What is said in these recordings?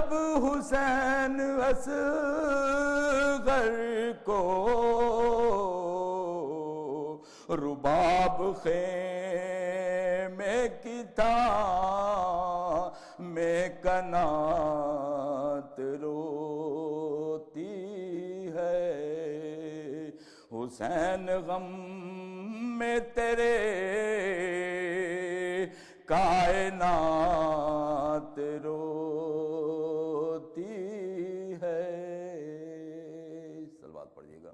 جب حسین اصغر کو رباب خیمے کی تھا میں کنات روتی ہے حسین غم میں تیرے کائنات روتی ہے. صلوات پڑھیے گا.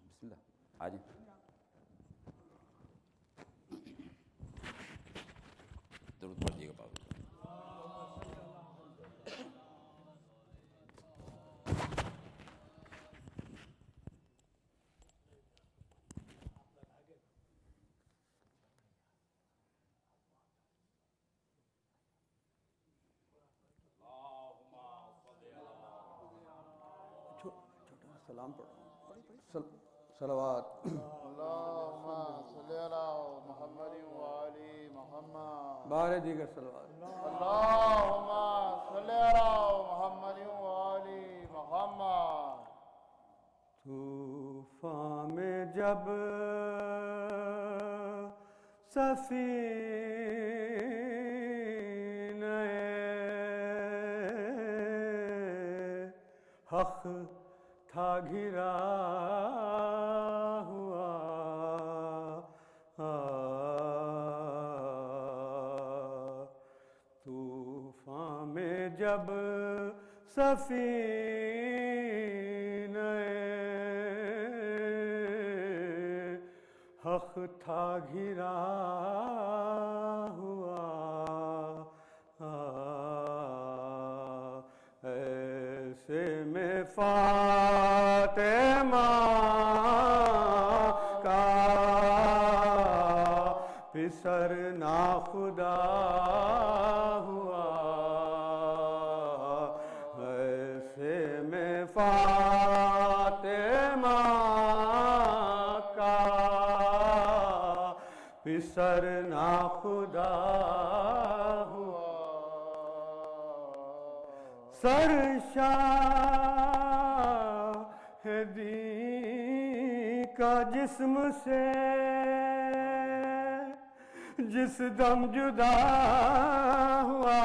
بسم اللہ آج درود پڑھیے گا پاک. چھوٹا سلام پڑھو. صلوات. اللہم صلی علی محمد وآلِ محمد. بارے دیگر صلوات. اللہم صلی علی محمد وآلِ محمد. طوفان میں جب سفینہ حق تھا گھرا ہوا طوفان میں جب سفینہ حق تھا گھرا ہوا ایسے میں فاطمہ کا پسر ناخدا ہوا ایسے میں فاطمہ کا پسر ناخدا ہوا سرشاہدی کا جسم سے جس دم جدا ہوا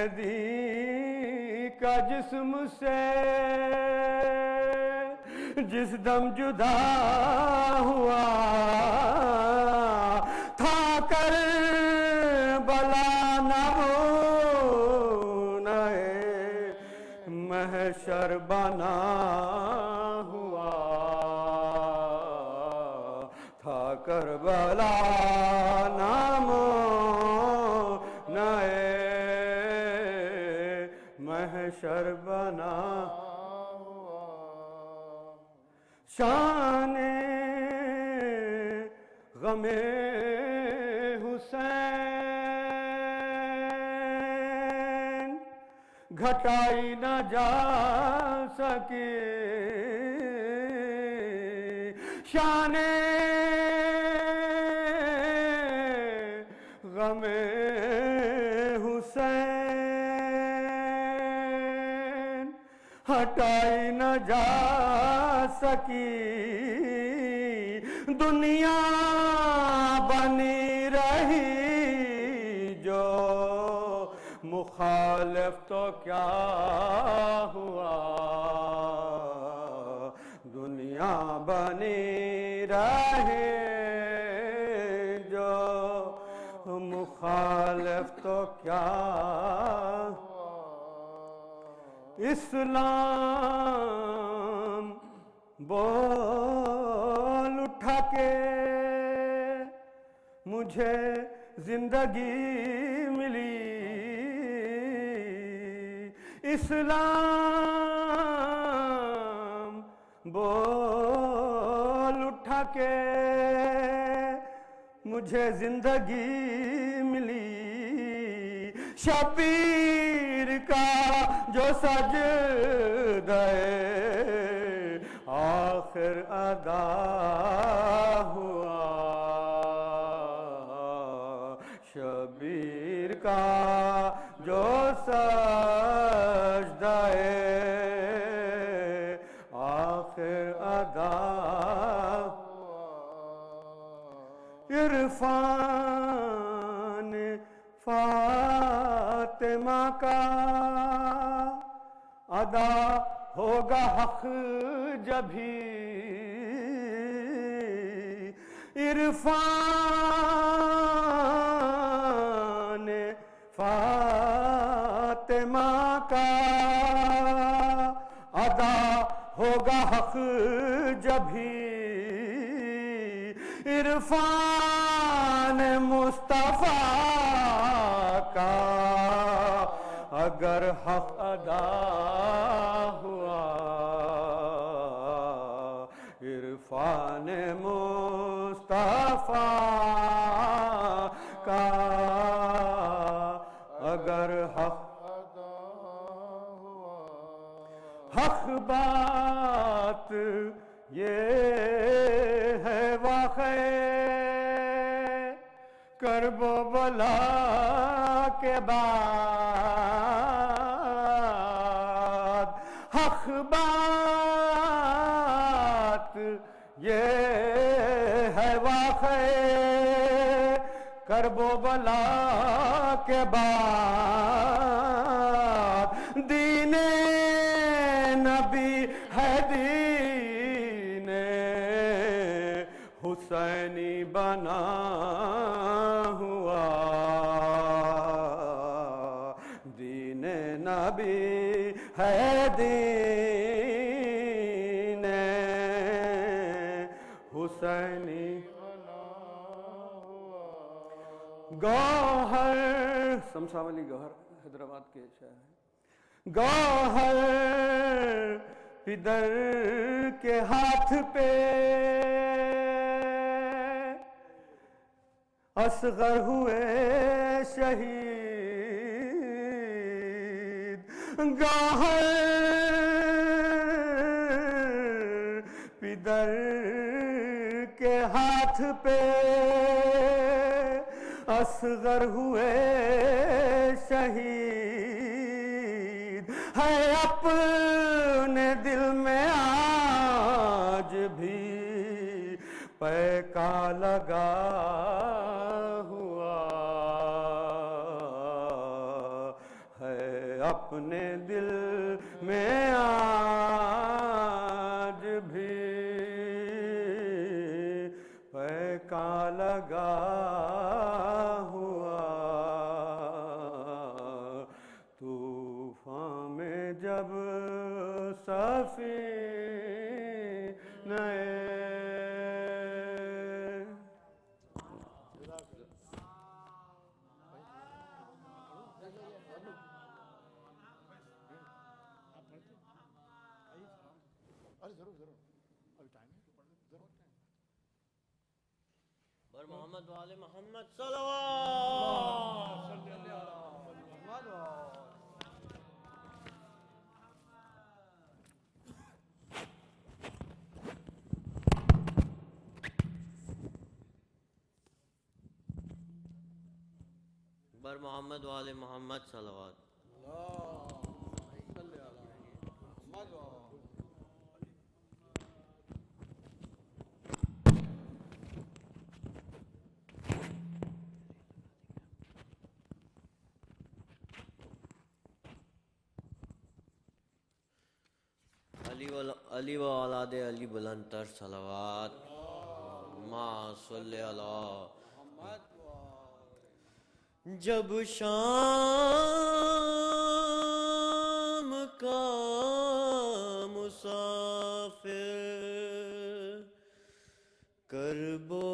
سرشاہدی کا جسم سے جس دم جدا ہوا تھا کر بلا نمونہ محشر بنا ہوا تھا کربلا نمونہ محشر بنا شان غم حسین گھٹائی نہ جا سکے شان غم حسین ہٹائی نہ جا سکی دنیا بنی رہی جو مخالف تو کیا ہوا دنیا بنی رہی جو مخالف تو کیا اسلام بول اٹھا کے مجھے زندگی ملی اسلام بول اٹھا کے مجھے زندگی ملی شبیر کا جو سجدہ آخر ادا ہوا، شبیر کا جو سجدہ آخر ادا عرفان فاطمہ کا ادا ہوگا حق جبھی، عرفان فاطمہ کا ادا ہوگا حق جبھی، عرفان مصطفیٰ کا اگر حق ادا ہوا، عرفان مصطفیٰ کا اگر حق حق بات یہ ہے واقع کرب و بلا کے بعد، حق بات یہ ہے واقع کرب و بلا کے بعد، دین نبی ہے دین حسینی بنا ہوا، دین نبی ہے دین حسینی گوہر سمسا والی گوہر حیدرآباد کے شہر ہیں، گوہر پدر کے ہاتھ پہ اصغر ہوئے شہید، گوہر پدر کے ہاتھ پہ اصغر ہوئے شہید، ہے اپنے دل میں آج بھی پیکا لگا ہوا، ہے اپنے دل میں آج بھی پیکا لگا ہوا، طوفان میں جب سفینہ بر محمد وآل محمد صلوات بر محمد وآل محمد صلوات علی و اولاد علی بلند تر صلوات ما صلی اللہ جب شام کا مسافر کربو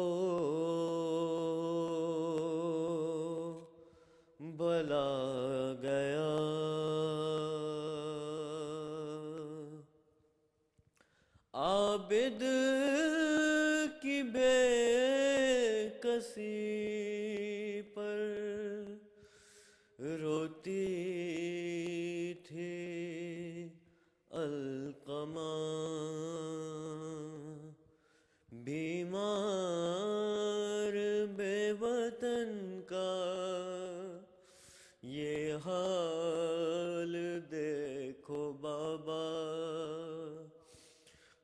بلا گیا عابد کی بے کسی پر روتی تھی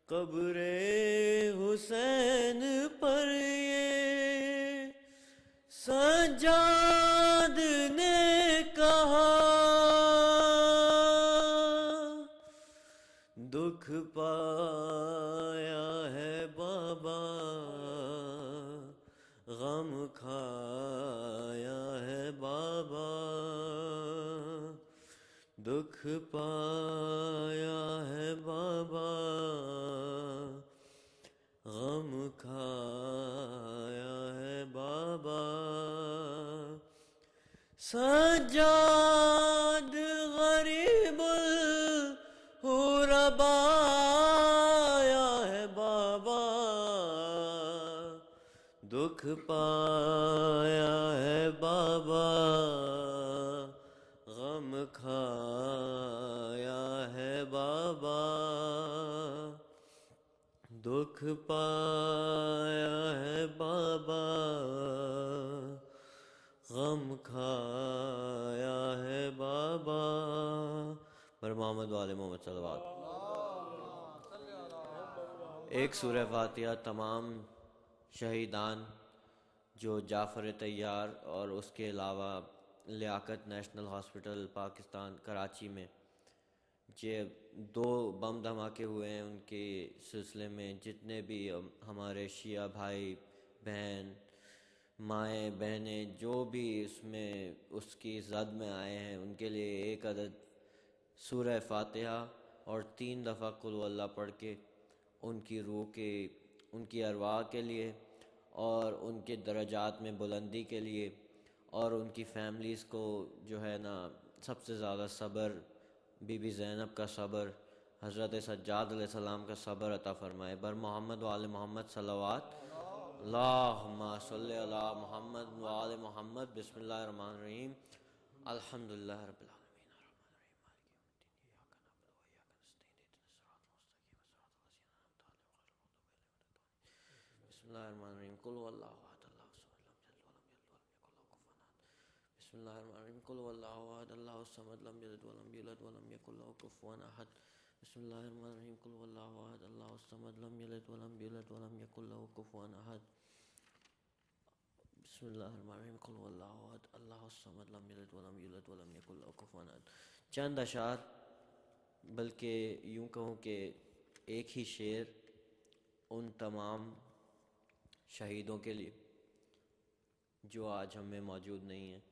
قبر حسین پر یہ سجاد نے کہا دکھ پایا ہے بابا غم کھایا ہے بابا دکھ پایا ہے بابا غم کھایا ہے بابا سجاد غریب الغربا آیا ہے بابا دکھ پایا ہے بابا غم کھایا ہے بابا دکھ پایا ہے بابا غم کھایا ہے بابا پر محمد والے محمد صلوات. ایک سورہ فاتحہ تمام شہیدان جو جعفر طیار اور اس کے علاوہ لیاقت نیشنل ہاسپٹل پاکستان کراچی میں یہ 2 بم دھماکے ہوئے ہیں ان کے سلسلے میں جتنے بھی ہمارے شیعہ بھائی بہن مائیں بہنیں جو بھی اس میں اس کی زد میں آئے ہیں ان کے لیے 1 عدد سورہ فاتحہ اور 3 دفعہ قل هو اللہ پڑھ کے ان کی روح کے ان کی ارواح کے لیے اور ان کے درجات میں بلندی کے لیے اور ان کی فیملیز کو جو ہے نا سب سے زیادہ صبر بی بی زینب کا صبر حضرت سجاد علیہ السلام کا صبر عطا فرمائے. بر محمد وآل محمد صلوات. اللہم صلی علی محمد وآل محمد. بسم اللہ الرحمن الرحیم. الحمدللہ رب العالمین بسم اللہ الرحمن الرحیم. قل هو اللہ احد اللہ الصمد لم یلد ولم یولد ولم یکن له کفوا احد. بسم اللہ الرحمن الرحیم. قل هو اللہ احد اللہ الصمد لم یلد ولم یولد ولم یکن له کفوا احد. بسم اللہ الرحمن الرحیم. قل هو اللہ احد اللہ الصمد لم یلد ولم یولد ولم یکن له کفوا احد. چند اشعار بلکہ یوں کہوں کہ ایک ہی شعر ان تمام شہیدوں کے لیے جو آج ہم میں موجود نہیں ہیں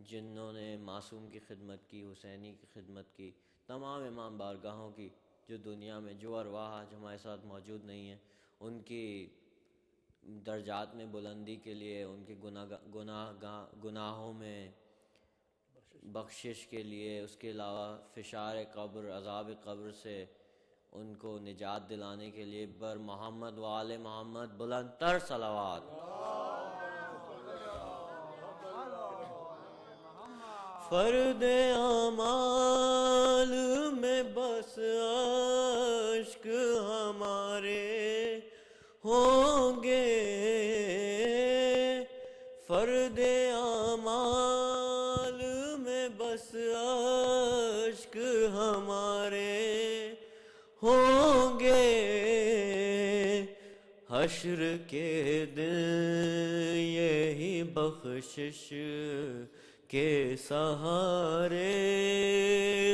جنہوں نے معصوم کی خدمت کی حسینی کی خدمت کی تمام امام بارگاہوں کی جو دنیا میں جو ارواح آج ہمارے ساتھ موجود نہیں ہیں ان کی درجات میں بلندی کے لیے ان کے گناہوں میں بخشش کے لیے اس کے علاوہ فشار قبر عذاب قبر سے ان کو نجات دلانے کے لیے بر محمد وآل محمد بلند تر صلوات. فرد اعمال میں بس اشک ہمارے ہوں گے فرد اعمال میں بس اشک ہمارے ہوں گے حشر کے دن یہی بخشش کے سہارے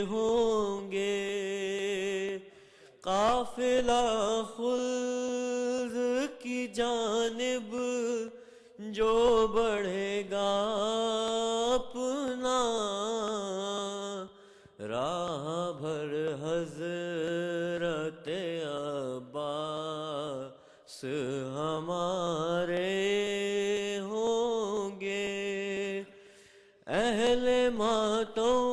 ہوں گے قافلہ خلد کی جانب جو بڑھے گا اپنا راہ بھر حضرت عباس ہمارے ہوں گے اہل ماتوں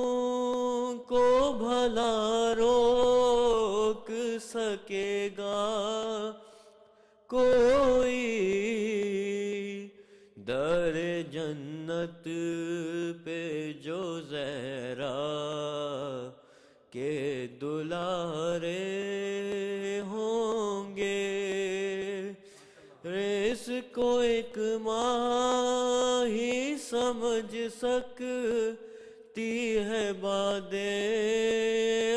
کو بھلا روک سکے گا کوئی در جنت پہ جو زہرا کے دلارے ہوں گے ریس کو ایک ماں ہی سمجھ سکتی ہے باد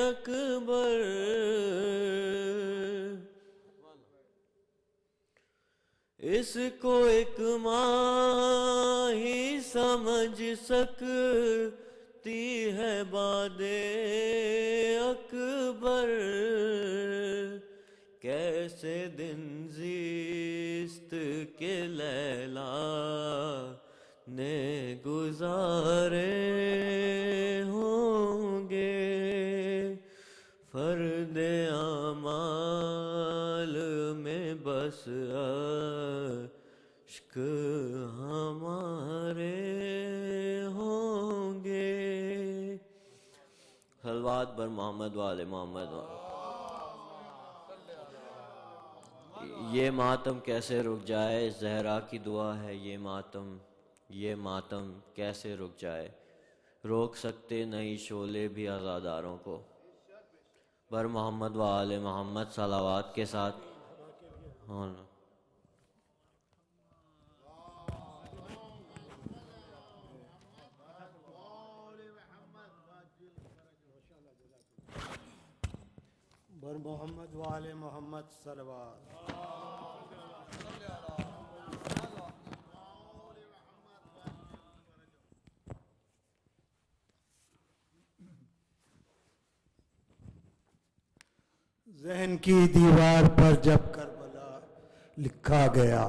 اکبر جس کو ایک ماں ہی سمجھ سکتی ہے باد اکبر، کیسے دن زیست کے لیلا نے گزارے ہوں گے، فرد اعمال میں بس اشک ہمارے ہوں گے۔ صلوات بر محمد وآل محمد۔ یہ ماتم کیسے رک جائے، زہرا کی دعا ہے یہ ماتم کیسے رک جائے، روک سکتے نہیں شعلے بھی عزاداروں کو۔ بر محمد و آل محمد صلوات کے ساتھ۔ بر محمد و آل محمد صلوات۔ ذہن کی دیوار پر جب کربلا لکھا گیا،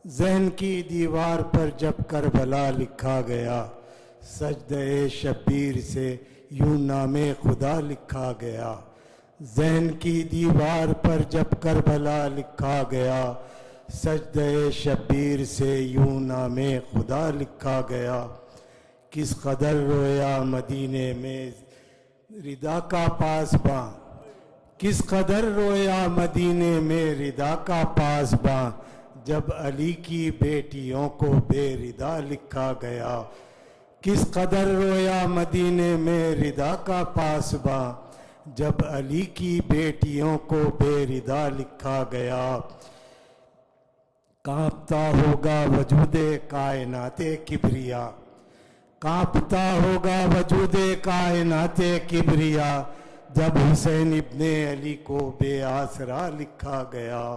ذہن کی دیوار پر جب کربلا لکھا گیا، سجدہ شبیر سے یوں نام خدا لکھا گیا، ذہن کی دیوار پر جب کربلا لکھا گیا، سجدہ شبیر سے یوں نام خدا لکھا گیا، کس قدر رویا مدینے میں ردا کا پاسباں، کس قدر رویا مدینے میں ردا کا پاسباں، جب علی کی بیٹیوں کو بے ردا لکھا گیا، کس قدر رویا مدینے میں ردا کا پاسباں، جب علی کی بیٹیوں کو بے ردا لکھا گیا، کانپتا ہوگا وجود کائنات کبریا، کانپتا ہوگا وجود کائنات کبریا، جب حسین ابن علی کو بے آسرا لکھا گیا،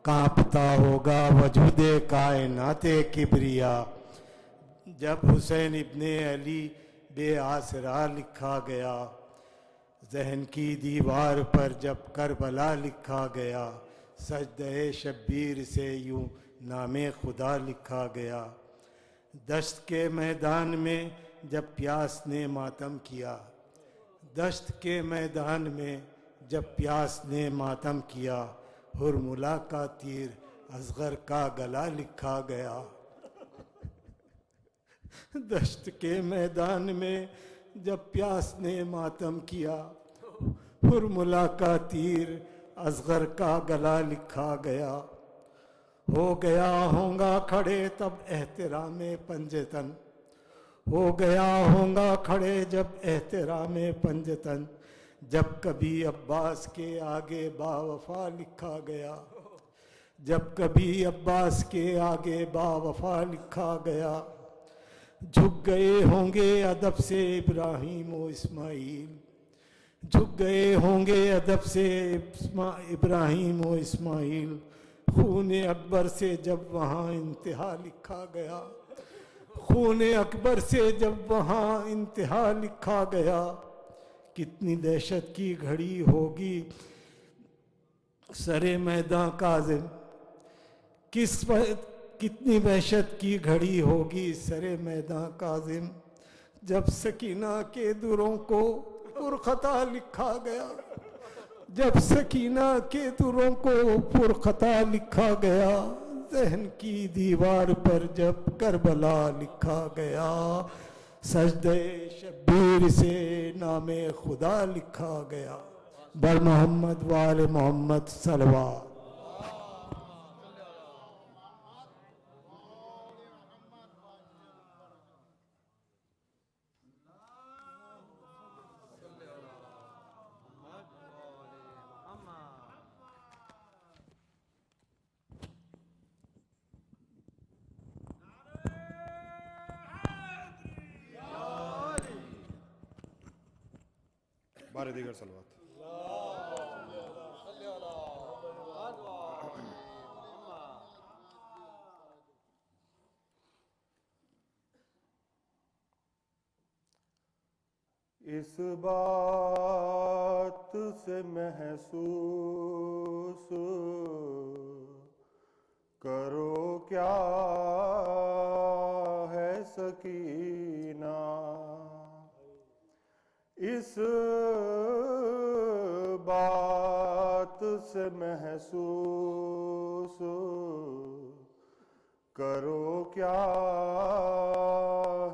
کانپتا ہوگا وجود کائنات کبریا، جب حسین ابن علی بے آسرا لکھا گیا، ذہن کی دیوار پر جب کربلا لکھا گیا، سجدہ شبیر سے یوں نام خدا لکھا گیا، دشت کے میدان میں جب پیاس نے ماتم کیا، دشت کے میدان میں جب پیاس نے ماتم کیا، ہرملا کا تیر اصغر کا گلا لکھا گیا، دشت کے میدان میں جب پیاس نے ماتم کیا، ہرملا کا تیر اصغر کا گلا لکھا گیا، ہو گیا ہوں گا کھڑے تب احترام پنجتن، ہو گیا ہوں گا کھڑے جب احترام پنجتن، جب کبھی عباس کے آگے با وفا لکھا گیا، جب کبھی عباس کے آگے با وفا لکھا گیا، جھک گئے ہوں گے ادب سے ابراہیم و اسماعیل، جھک گئے ہوں گے ادب سے ابراہیم و اسماعیل، خون اکبر سے جب وہاں انتہا لکھا گیا، خون اکبر سے جب وہاں انتہا لکھا گیا، کتنی دہشت کی گھڑی ہوگی سر میدان کاظم، کتنی وحشت کی گھڑی ہوگی سر میدان کاظم، جب سکینہ کے دروں کو پرخطا لکھا گیا، جب سکینہ کے دروں کو پرخطا لکھا گیا، ذہن کی دیوار پر جب کربلا لکھا گیا، سجدہ شبیر سے نام خدا لکھا گیا، بر محمد وآل محمد صلوات۔ بارے دیگر صلوات۔ اس بات سے محسوس کرو کیا ہے سکینہ، اس بات سے محسوس کرو کیا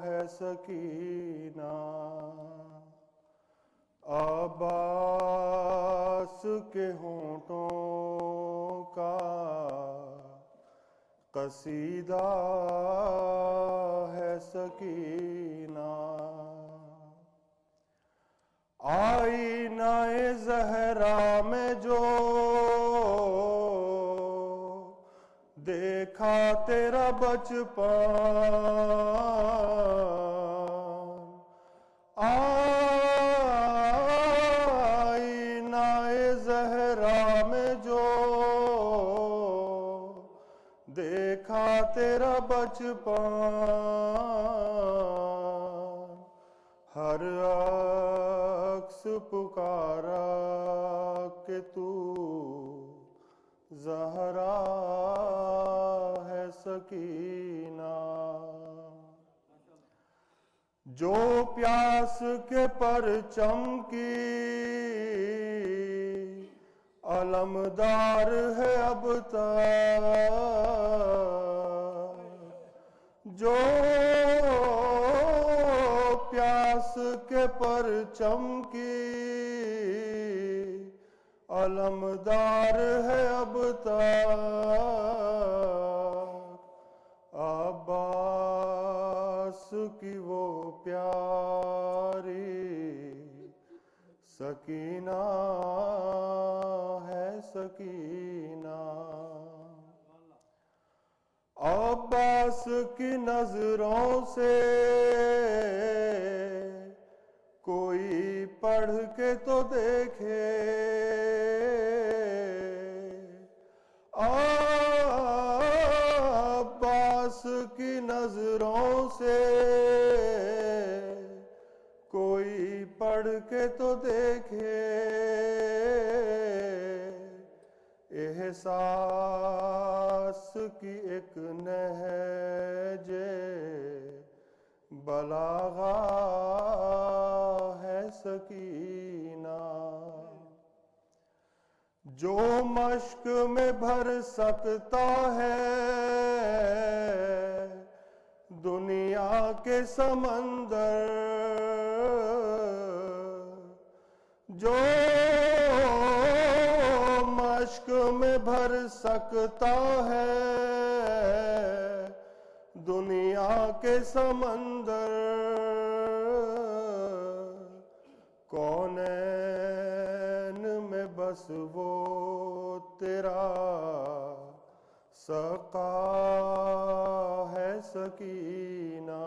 ہے سکینہ، عباس کے ہونٹوں کا قصیدہ ہے سکینہ، آئینہ زہرا میں جو دیکھا تیرا بچپن، آئینہ زہرا میں جو دیکھا تیرا بچپن، ہر عکس پکارا کہ تو زہرا ہے سکینہ، جو پیاس کے پرچم کی علمدار ہے اب تک، جو پیاس کے پرچم کی علمدار ہے اب تک، عباس کی وہ پیاری سکینہ ہے سکینہ، عباس کی نظروں سے کوئی پڑھ کے تو دیکھے، عباس کی نظروں سے کوئی پڑھ کے تو دیکھے، احساس کی ایک نہج بلاغہ ہے سکینہ، جو مشق میں بھر سکتا ہے دنیا کے سمندر، جو مشق میں بھر سکتا ہے دنیا کے سمندر، کونین میں بس وہ تیرا سقا ہے سکینہ،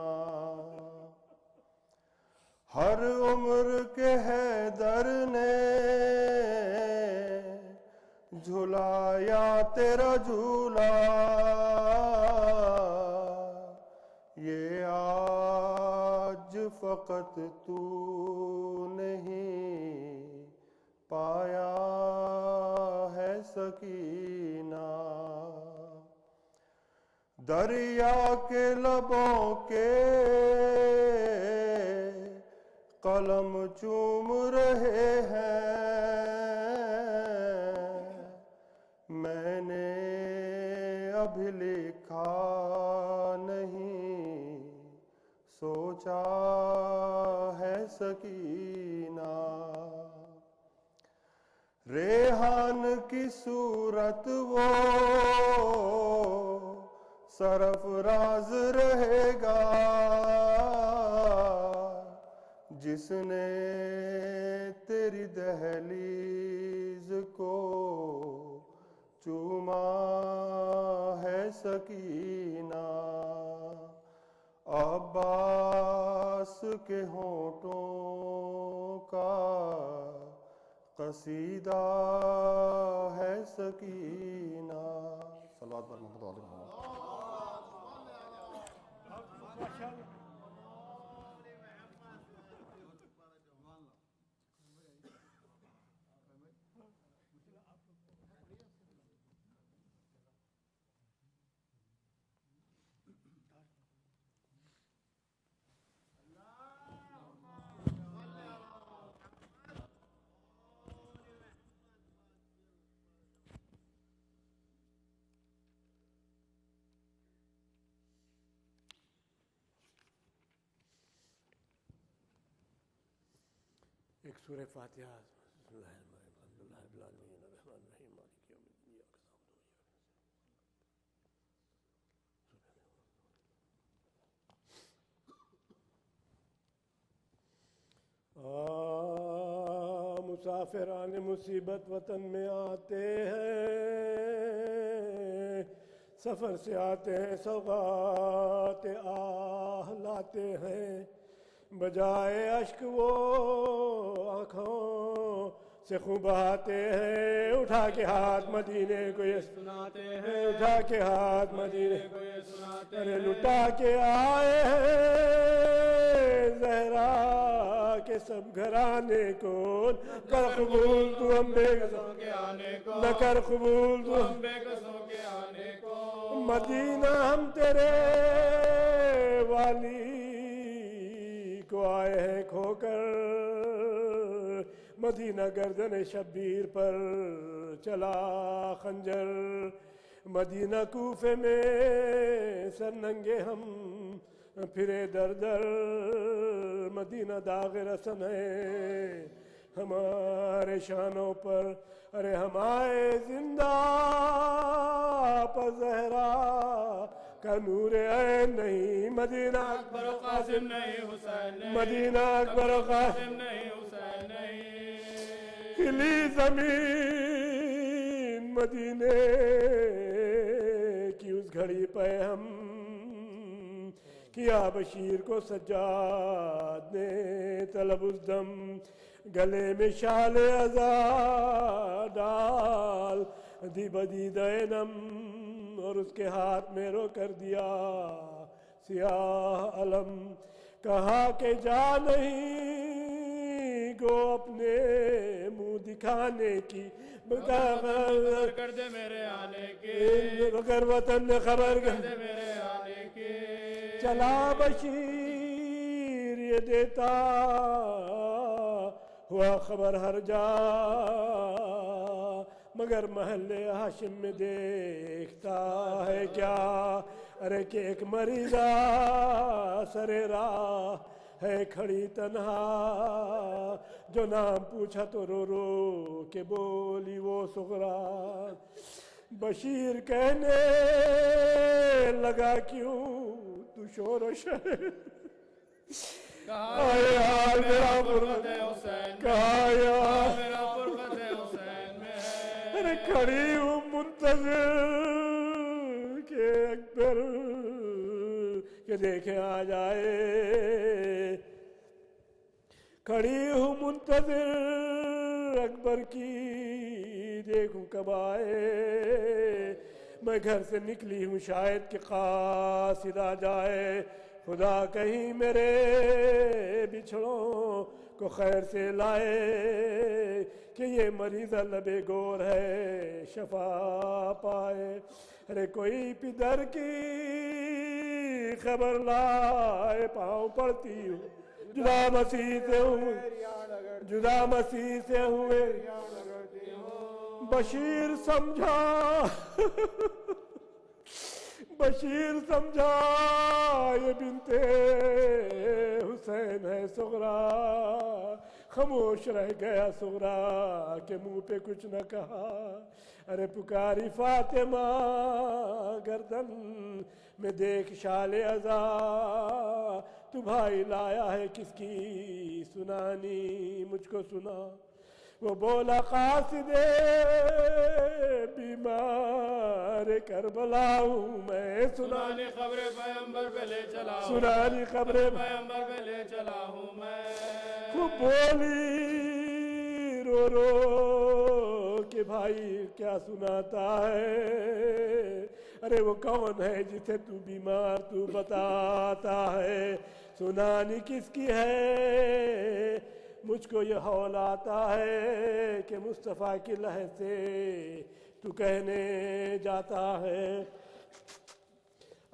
ہر عمر کے حیدر نے جھلایا تیرا جھولا، یہ آج فقط تو نہیں پایا ہے سکینہ، دریا کے لبوں کے قلم چوم رہے ہیں، میں نے ابھی لکھا نہیں سوچا ہے سکینہ، ریحان کی صورت وہ سرفراز رہے گا جس نے تیری دہلیز کو چوما ہے سکینہ، عباس کے ہونٹوں کا قصیدہ ہے سکینہ، صلوات پر محمد علیہ وسلم۔ ایک سورہ فاتحہ. بسم اللہ الرحمن الرحیم الحمد للہ رب العالمین الرحمن الرحیم مالک یوم الدین مسافران مصیبت وطن میں آتے ہیں، سفر سے آتے ہیں سوغات آہ لاتے ہیں، بجائے اشک وہ آنکھوں سے خوب بہاتے ہیں، اٹھا کے ہاتھ مدینے کو یہ سناتے ہیں، اٹھا کے ہاتھ مدینے کو یہ سناتے ہیں، ارے لٹا کے آئے ہیں زہرا کے سب گھرانے کو، کر قبول تو ہم بے قصوں کے آنے کو، نہ کر قبول تو ہم بے قصوں کے آنے کو، مدینہ ہم تیرے والی کو آئے ہیں کھو کر، مدینہ گردن شبیر پر چلا خنجر، مدینہ کوفے میں سر ننگے ہم پھرے در در، مدینہ داغ رسن ہے ہمارے شانوں پر، ارے ہم آئے زندہ پر زہرا کا نور عین نہیں، مدینہ اکبر و قاسم نہیں حسین نہیں، مدینہ اکبر و قاسم نہیں حسین نہیں، کھلی زمین مدینے کی اس گھڑی پہ ہم کیا بشیر کو سجاد نے طلب اس دم، گلے میں شال عزا ڈال دی بدید نم، اور اس کے ہاتھ میں رو کر دیا سیاہ علم، کہا کہ جا نہیں گو اپنے منہ دکھانے کی، کر دے میرے آنے کی، مگر وطن نے خبر کر دے میرے آنے کی، چلا بشیر یہ دیتا ہوا خبر ہر جا، مگر محل ہاشم میں دیکھتا ہے کیا، ارے کہ ایک مریضہ سر راہ ہے کھڑی تنہا، جو نام پوچھا تو رو رو کے بولی وہ سغرا، بشیر کہنے لگا کیوں تو شور و شر، کہا یا میرا فرقت حسین، کہا یا میرا فرقت حسین میں ہے، ارے کھڑی ہوں منتظر کہ اکبر کہ دیکھے آ جائے، کھڑی ہوں منتظر اکبر کی دیکھوں کب آئے، میں گھر سے نکلی ہوں شاید کہ قاصد آ جائے، خدا کہیں میرے بچھڑوں کو خیر سے لائے، کہ یہ مریضہ لب گور ہے شفا پائے، ارے کوئی پدر کی خبر لائے، پاؤں پڑتی ہوں جدا مسیح سے ہوئے، جدا مسیح سے ہوئے، بشیر سمجھا بشیر سمجھا یہ بنت حسین ہے سغرا، خاموش رہ گیا سغرا کے منہ پہ کچھ نہ کہا، ارے پکاری فاطمہ گردن میں دیکھ شال عزا، تو بھائی لایا ہے کس کی سنانی مجھ کو سنا، وہ بولا قاصد بیمار کربلا ہوں میں، سنانی خبر پیغمبر پہ لے چلا ہوں، سنانی خبر پیغمبر پہ لے چلا ہوں میں، خوب بولی رو رو کہ بھائی کیا سناتا ہے، ارے وہ کون ہے جسے تو بیمار تو بتاتا ہے، سنانی کس کی ہے، مجھ کو یہ حول آتا ہے کہ مصطفیٰ کی لہر سے تو کہنے جاتا ہے،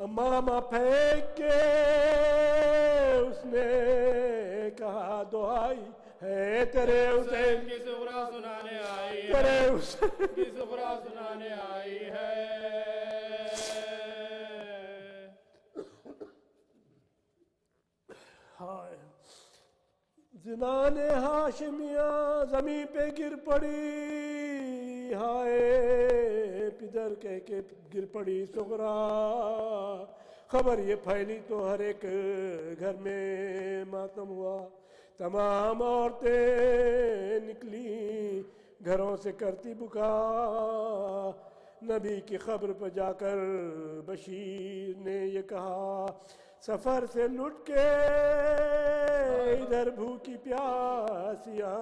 امامہ پھینک کے اس نے کہا دعائی ہے تیرے حسین کی سغرا سنانے آئی ہے، تیرے حسین کی سغرا سنانے آئی ہے، زنان ہاشمیاں زمین پہ گر پڑی، ہائے پدر کہہ کے گر پڑی صغرا، خبر یہ پھیلی تو ہر ایک گھر میں ماتم ہوا، تمام عورتیں نکلی گھروں سے کرتی بکا، نبی کی خبر پہ جا کر بشیر نے یہ کہا، سفر سے لٹ کے ادھر بھوکی پیاسیاں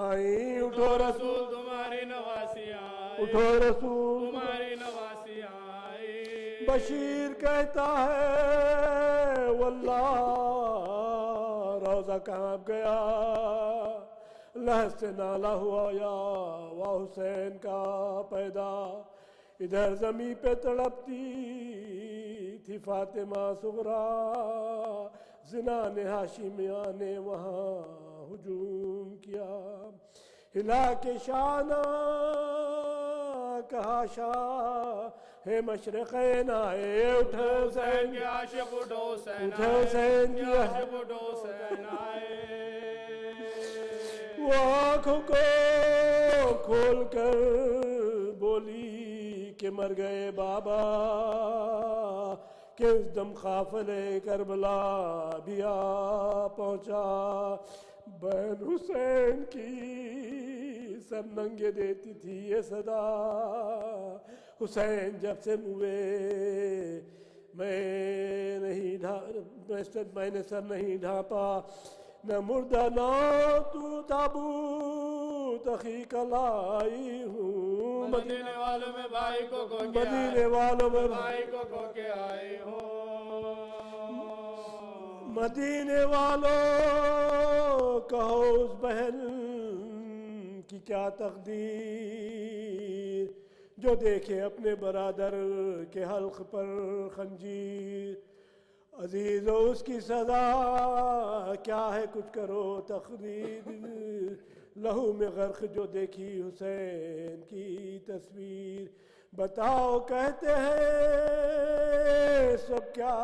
آئیں، اٹھو رسول تمہاری نواسیاں آئی، اٹھو رسول تمہاری نواسیاں آئی۔ بشیر کہتا ہے واللہ روزہ کانپ گیا، لہست سے نالا ہوا یا واہ حسین کا پیدا، ادھر زمین پہ تڑپتی تھی فاطمہ صغرا، زنان ہاشمیہ نے وہاں ہجوم کیا، ہلا کے شانہ کہا شاہ ہے مشرقین آئے، اٹھو حسین کے عاشق اٹھو حسین اٹھو حسین کے کی عاشق اٹھو حسین آئے۔ وہ آنکھوں کو کھول کر بولی کہ مر گئے بابا، کہ اس دم قافلے کربلا بھی آ پہنچا، بہن حسین کی سر ننگے دیتی تھی یہ صدا، حسین جب سے موئے میں نے سر نہیں ڈھانپا، نہ مردہ نہ تو تابوت اخی کا لائی ہوں، مدینے والوں میں بھائی کو کھو کے مدینے والوں میں بھائی کو کھو کے آئی ہو، مدینے والوں کہو اس بہن کی کیا تقدیر، جو دیکھے اپنے برادر کے حلق پر خنجیر، عزیز و اس کی سزا کیا ہے کچھ کرو تقریر، لہو میں غرق جو دیکھی حسین کی تصویر، بتاؤ کہتے ہیں سب کیا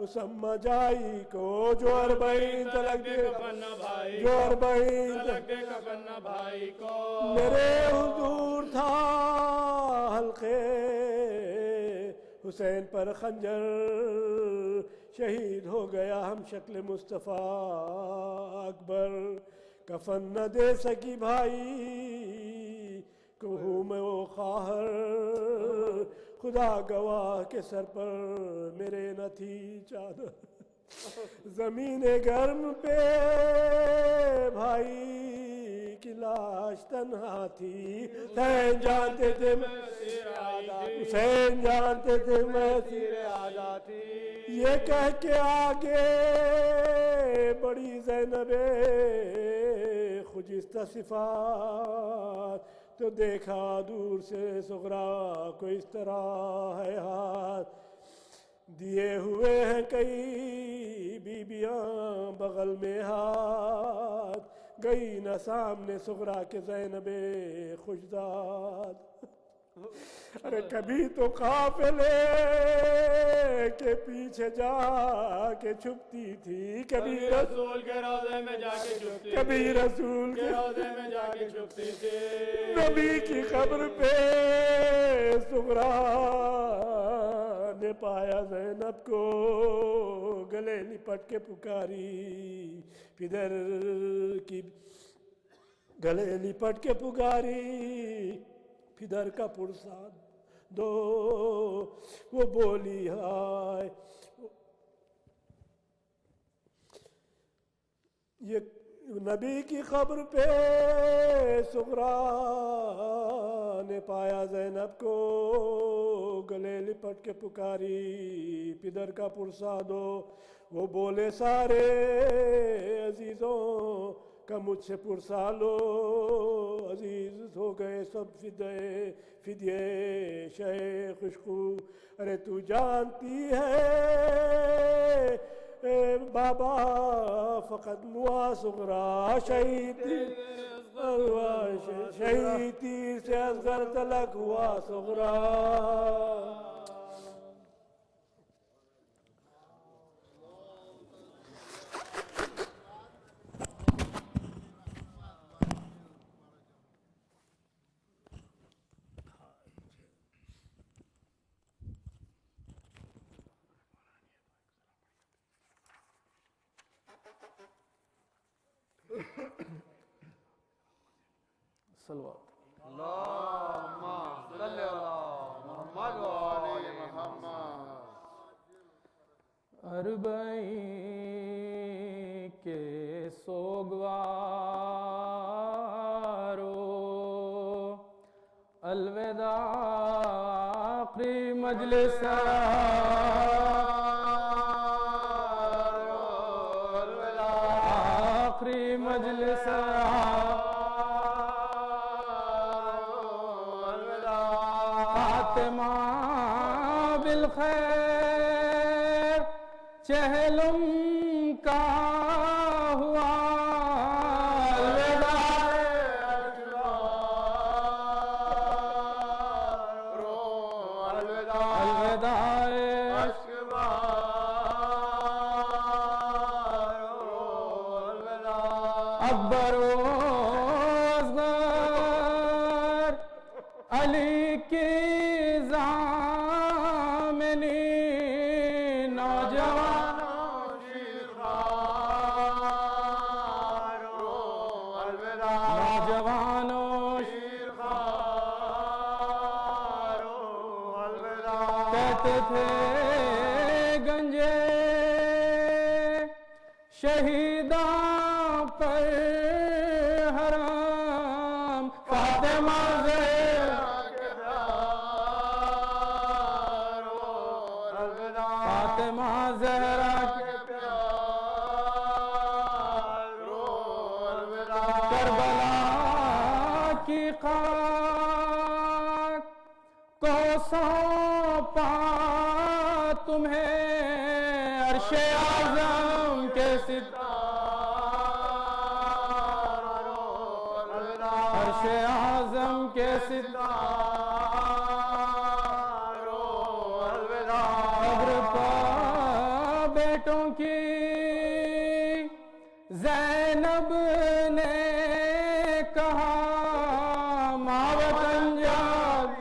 اسما جائی کو، جو اربعین تلک دے کفن بھائی جو اربعین تلک دے کفن بھائی کو، میرے حضور تھا حلقے حسین پر خنجر، شہید ہو گیا ہم شکل مصطفیٰ اکبر، کفن نہ دے سکی بھائی کو ہوں میں وہ خواہر، خدا گواہ کے سر پر میرے نہ تھی چادر، زمین گرم پہ بھائی کی لاش تنہا تھی، حسین جانتے تھے میں حسین جانتے تھے میں سیر آجا تھی، یہ کہہ کے آگے بڑی زینب خجستہ صفات، تو دیکھا دور سے صغرا کو اس طرح ہے ہاتھ، دیے ہوئے ہیں کئی بیبیاں بغل میں ہاتھ، گئی نہ سامنے صغرا کے زینب خوشزاد، ارے کبھی تو قافلے کے پیچھے جا کے چھپتی تھی، کبھی رسول کے روضے میں جا کے چھپتی تھی، کبھی رسول کے روضے میں جا کے چھپتی تھی، نبی کی قبر پہ صغرا نے پایا زینب کو، گلے لپٹ کے پکاری پدر کی، گلے لپٹ کے پکاری پدر کا پرساد دو، وہ بولی ہائے، یہ نبی کی قبر پہ صغرا نے پایا زینب کو، گلے لپٹ کے پکاری پدر کا پرساد دو، وہ بولے سارے عزیزوں کا مجھ سے پرسا لو، عزیز ہو گئے سب فدیے شہ خوشخو، ارے تو جانتی ہے بابا فقط نوا صغرا، شہید تیر سے اصغر تلک ہوا صغرا، صلوات اربعین کے سوگوارو الوداع آخری مجلس آخری مجلس فاطمہ بالخیر چہلم کا ہوا اکبر و اصغر علی کی ضامنی نوجوانوں کہتے تھے گنجے شہیداں پر حرام فاطمہ فاطمہ زہرا کربلا کی خاک کو سونپا تمہیں عرش اعظم کے عرش اعظم کے قبر پا بیٹوں کی زینب نے کہا ماں وطن جات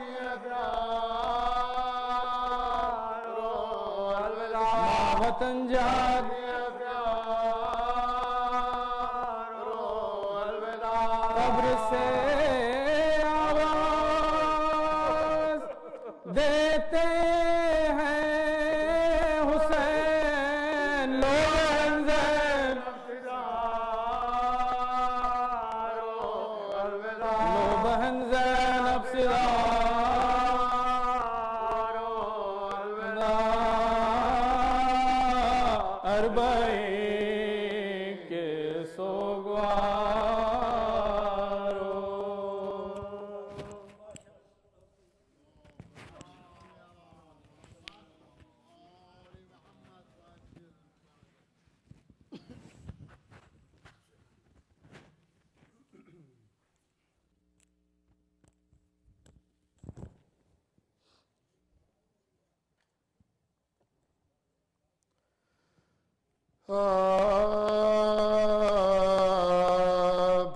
ماں وطن جات قبر سے آواز دیتے ہیں حسین لو بہن زینب اربعین کے سوگوارو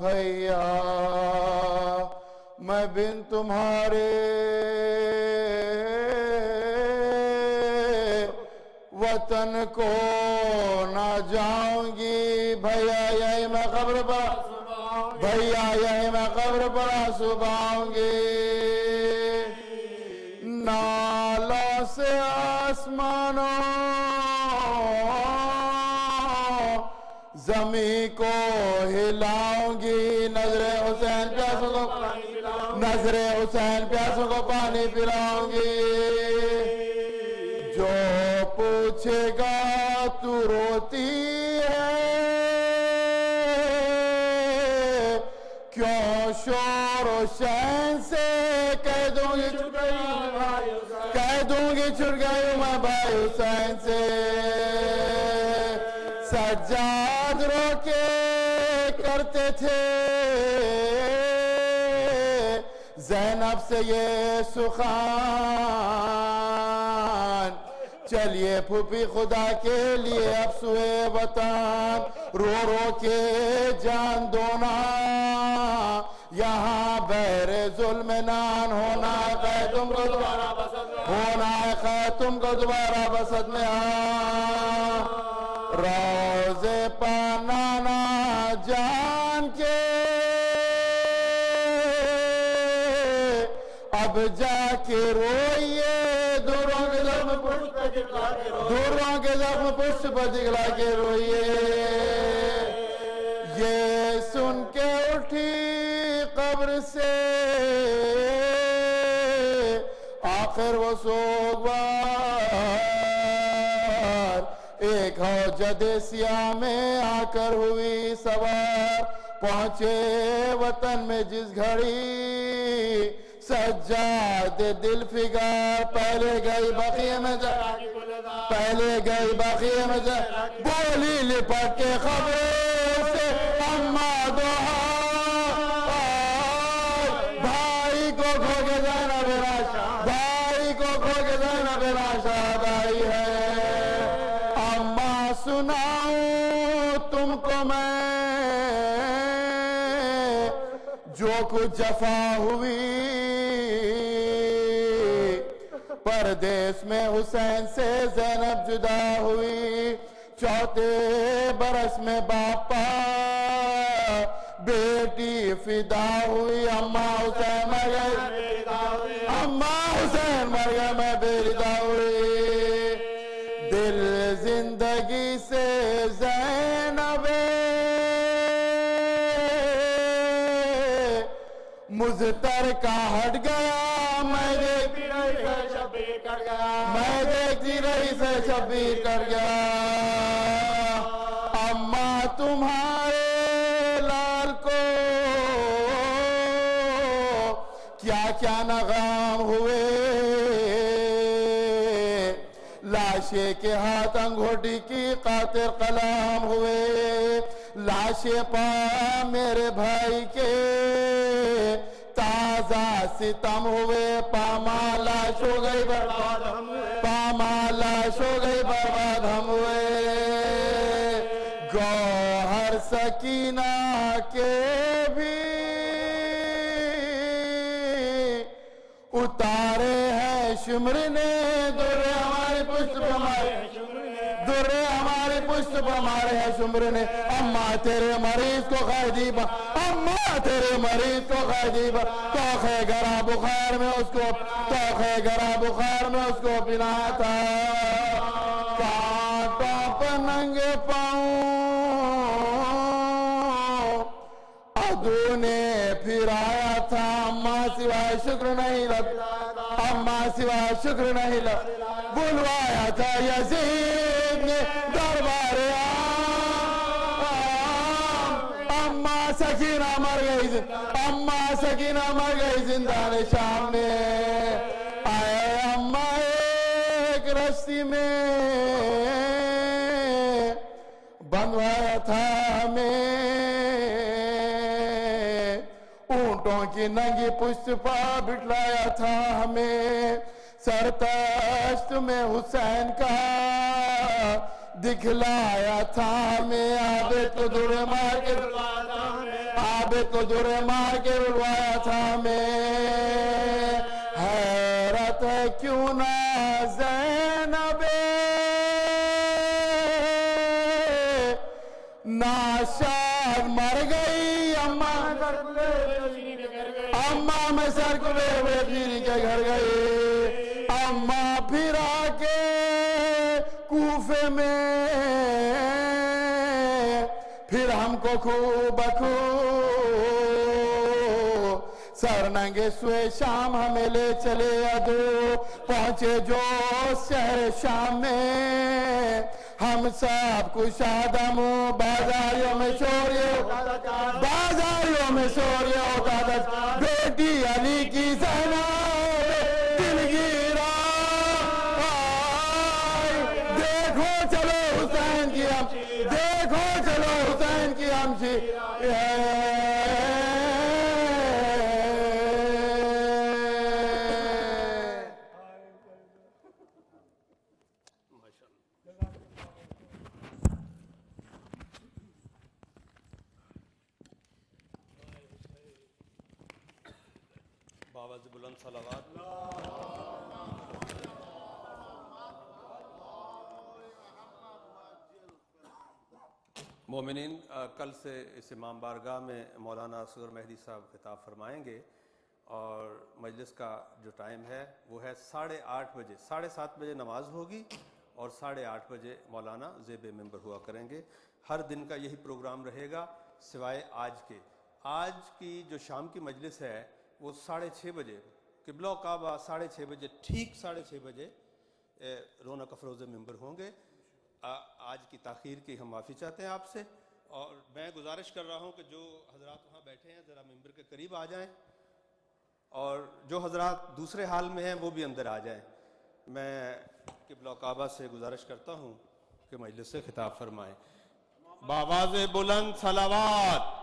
بھیا میں بن تمہارے وطن کو نہ جاؤں گی بھیا یہی میں قبر پر بھیا یہی میں قبر پر آسوباؤں گی نالوں سے آسمانوں زمین کو ہلاؤں گی نظر حسین پیاسوں کو پانی پلاؤں گی جو پوچھے گا تو روتی ہے کیوں شور و شین سے کہہ دوں گی چھٹ گئی ہوں میں بھائی حسین سے سجاد رو کے کرتے تھے زینب سے یہ سخان چلیے پھوپھی خدا کے لیے اب سوئے وطن رو رو کے جان دونا یہاں بہر ظلم نان ہونا ہے تم کو دوبارہ بسط میں روزے پنانا جان حسین کے اب جا کے روئیے دوروں کے زخم پشت پر دکھلا کے روئیے یہ سن کے اٹھی قبر سے آخر وہ سوگوار ایک حوجد سیاہ میں آ کر ہوئی سوار پہنچے وطن میں جس گھڑی سجاد دل فگار پہلے گئی بقیہ میں بولی لپٹ کے خبروں سے اماں دوہا بھائی کو کھو کے زینب راشد آئی ہے اماں سناؤں تم کو میں جو کچھ جفا ہوئی پردیس میں حسین سے زینب جدا ہوئی چوتھے برس میں باپا بیٹی فدا ہوئی اماں حسین مر گئے میں بیدا ہوئی دل زندگی سے زینب مزتر کا ہٹ گیا میں دیکھتی رہی سے شبیر کر گیا اماں تمہارے لال کو کیا کیا نغام ہوئے لاشے کے ہاتھ انگوٹھی کی قاطر قلم ہوئے لاشے پا میرے بھائی کے تازہ ستم ہوئے پامالاش ہو گئی برباد ہم ہوئے گوہر سکینہ کے بھی اتارے ہیں شمر نے درے ہمارے پشت پر مارے ہیں شمر نے اماں تیرے مریض کو قیدی توخے گرا بخار میں اس کو پنا تھا کانٹوں پر ننگے پاؤں عدو نے پھرایا تھا اماں سوائے شکر نہیں بلوایا تھا یزید نے دربار اماں سکینہ مر گئی زندان شام میں آئے اماں ایک رشتی میں بندھوایا تھا ہمیں اونٹوں کی ننگی پشت پر بٹھلایا تھا ہمیں سرتشت میں حسین کا دکھلایا تھا ہمیں عابد کو درے مار کے رلوایا تھا ہمیں حیرت ہے کیوں نہ زینب ناشاد مر گئی اماں میں سر کو لے پیری کے گھر گئی اماں پھر آ کے کوفے میں پھر ہم کو خوب سر ننگے سوئے شام ہمیں لے چلے عدو پہنچے جو شہر شام میں ہم سب کچھ آدم بازاریوں میں شوریہ ہوتا تھا بیٹی علی کی زینب دل گیرا دیکھو چلو حسین کی ہمشی بابا سے بلند صلوات مومنین، کل سے اس امام بارگاہ میں مولانا اصغر مہدی صاحب خطاب فرمائیں گے، اور مجلس کا جو ٹائم ہے وہ ہے 8:30 بجے. 7:30 بجے نماز ہوگی اور 8:30 بجے مولانا زیب ممبر ہوا کریں گے. ہر دن کا یہی پروگرام رہے گا سوائے آج کے. آج کی جو شام کی مجلس ہے وہ 6:30 بجے قبلہ کعبہ 6:30 بجے، ٹھیک 6:30 بجے رونق افروز ممبر ہوں گے. آج کی تاخیر کی ہم معافی چاہتے ہیں آپ سے، اور میں گزارش کر رہا ہوں کہ جو حضرات وہاں بیٹھے ہیں ذرا ممبر کے قریب آ جائیں، اور جو حضرات دوسرے حال میں ہیں وہ بھی اندر آ جائیں. میں قبلہ کعبہ سے گزارش کرتا ہوں کہ مجلس سے خطاب فرمائیں. بآواز بلند صلوات.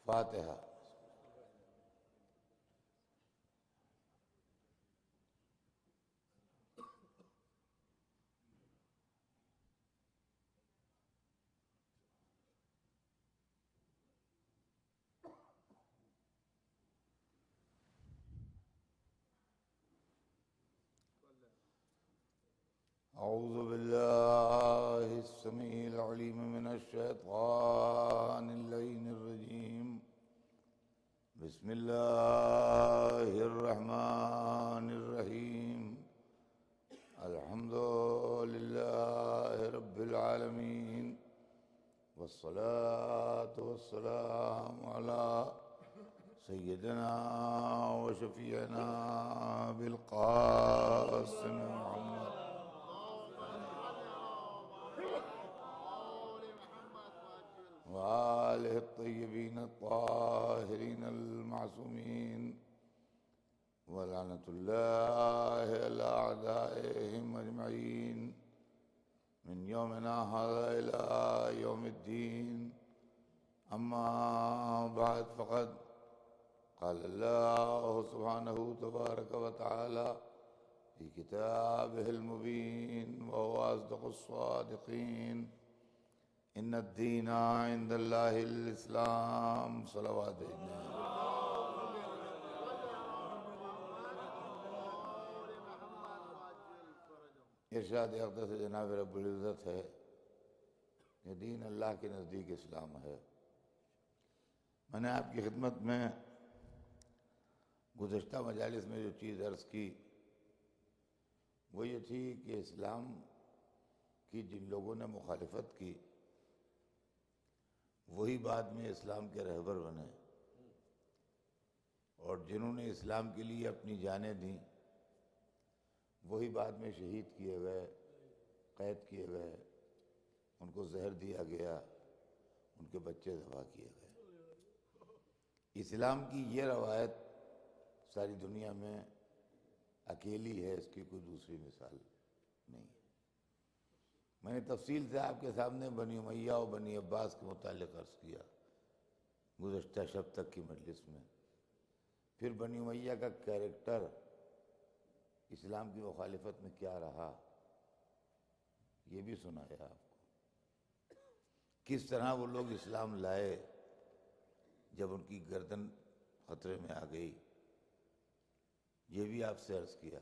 فاتحہ. اعوذ باللہ السمیع العلیم من الشیطان اللعین الرجیم. بسم اللہ الرحمن الرحیم. الحمد للہ رب العالمین، والصلاة والسلام علی سیدنا و شفیعنا بالقاسم محمد وآلہ الطیبین الطاہرین المعصومین، ولعنۃ اللہ علی اعدائہم اجمعین من یومنا ھذا الی یوم الدین. اما بعد، فقد قال اللہ سبحانہ تبارک و تعالی فی کتابہ المبین وهو اصدق الصادقین. ان الدین عند اللہ الاسلام. صلوات. ارشاد اقدس جناب رب العزت ہے کہ دین اللہ کے نزدیک اسلام ہے. میں نے آپ کی خدمت میں گزشتہ مجالس میں جو چیز عرض کی وہ یہ تھی کہ اسلام کی جن لوگوں نے مخالفت کی وہی بعد میں اسلام کے رہبر بنے، اور جنہوں نے اسلام کے لیے اپنی جانیں دیں وہی بعد میں شہید کیے گئے، قید کیے گئے، ان کو زہر دیا گیا، ان کے بچے ذبح کیے گئے. اسلام کی یہ روایت ساری دنیا میں اکیلی ہے، اس کی کوئی دوسری مثال نہیں. میں نے تفصیل سے آپ کے سامنے بنی امیہ اور بنی عباس کے متعلق عرض کیا گزشتہ شب تک کی مجلس میں. پھر بنی امیہ کا کیریکٹر اسلام کی مخالفت میں کیا رہا یہ بھی سنایا آپ کو. کس طرح وہ لوگ اسلام لائے جب ان کی گردن خطرے میں آ گئی، یہ بھی آپ سے عرض کیا.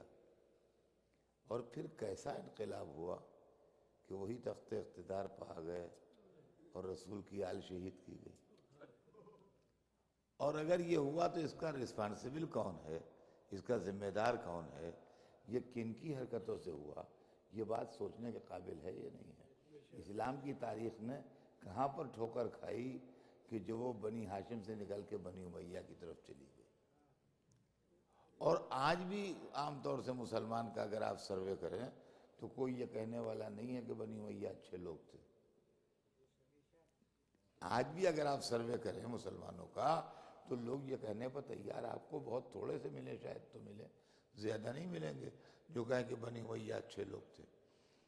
اور پھر کیسا انقلاب ہوا کہ وہی تخت اقتدار پا گئے اور رسول کی آل شہید کی گئی. اور اگر یہ ہوا تو اس کا رسپانسبل کون ہے، اس کا ذمہ دار کون ہے، یہ کن کی حرکتوں سے ہوا، یہ بات سوچنے کے قابل ہے یا نہیں ہے. اسلام کی تاریخ نے کہاں پر ٹھوکر کھائی کہ جو وہ بنی ہاشم سے نکل کے بنی امیہ کی طرف چلی گئی. اور آج بھی عام طور سے مسلمان کا اگر آپ سروے کریں تو کوئی یہ کہنے والا نہیں ہے کہ بنی امیہ اچھے لوگ تھے. آج بھی اگر آپ سروے کریں مسلمانوں کا تو لوگ یہ کہنے پر تیار آپ کو بہت تھوڑے سے ملے، شاید تو ملے، زیادہ نہیں ملیں گے جو کہیں کہ بنی امیہ اچھے لوگ تھے۔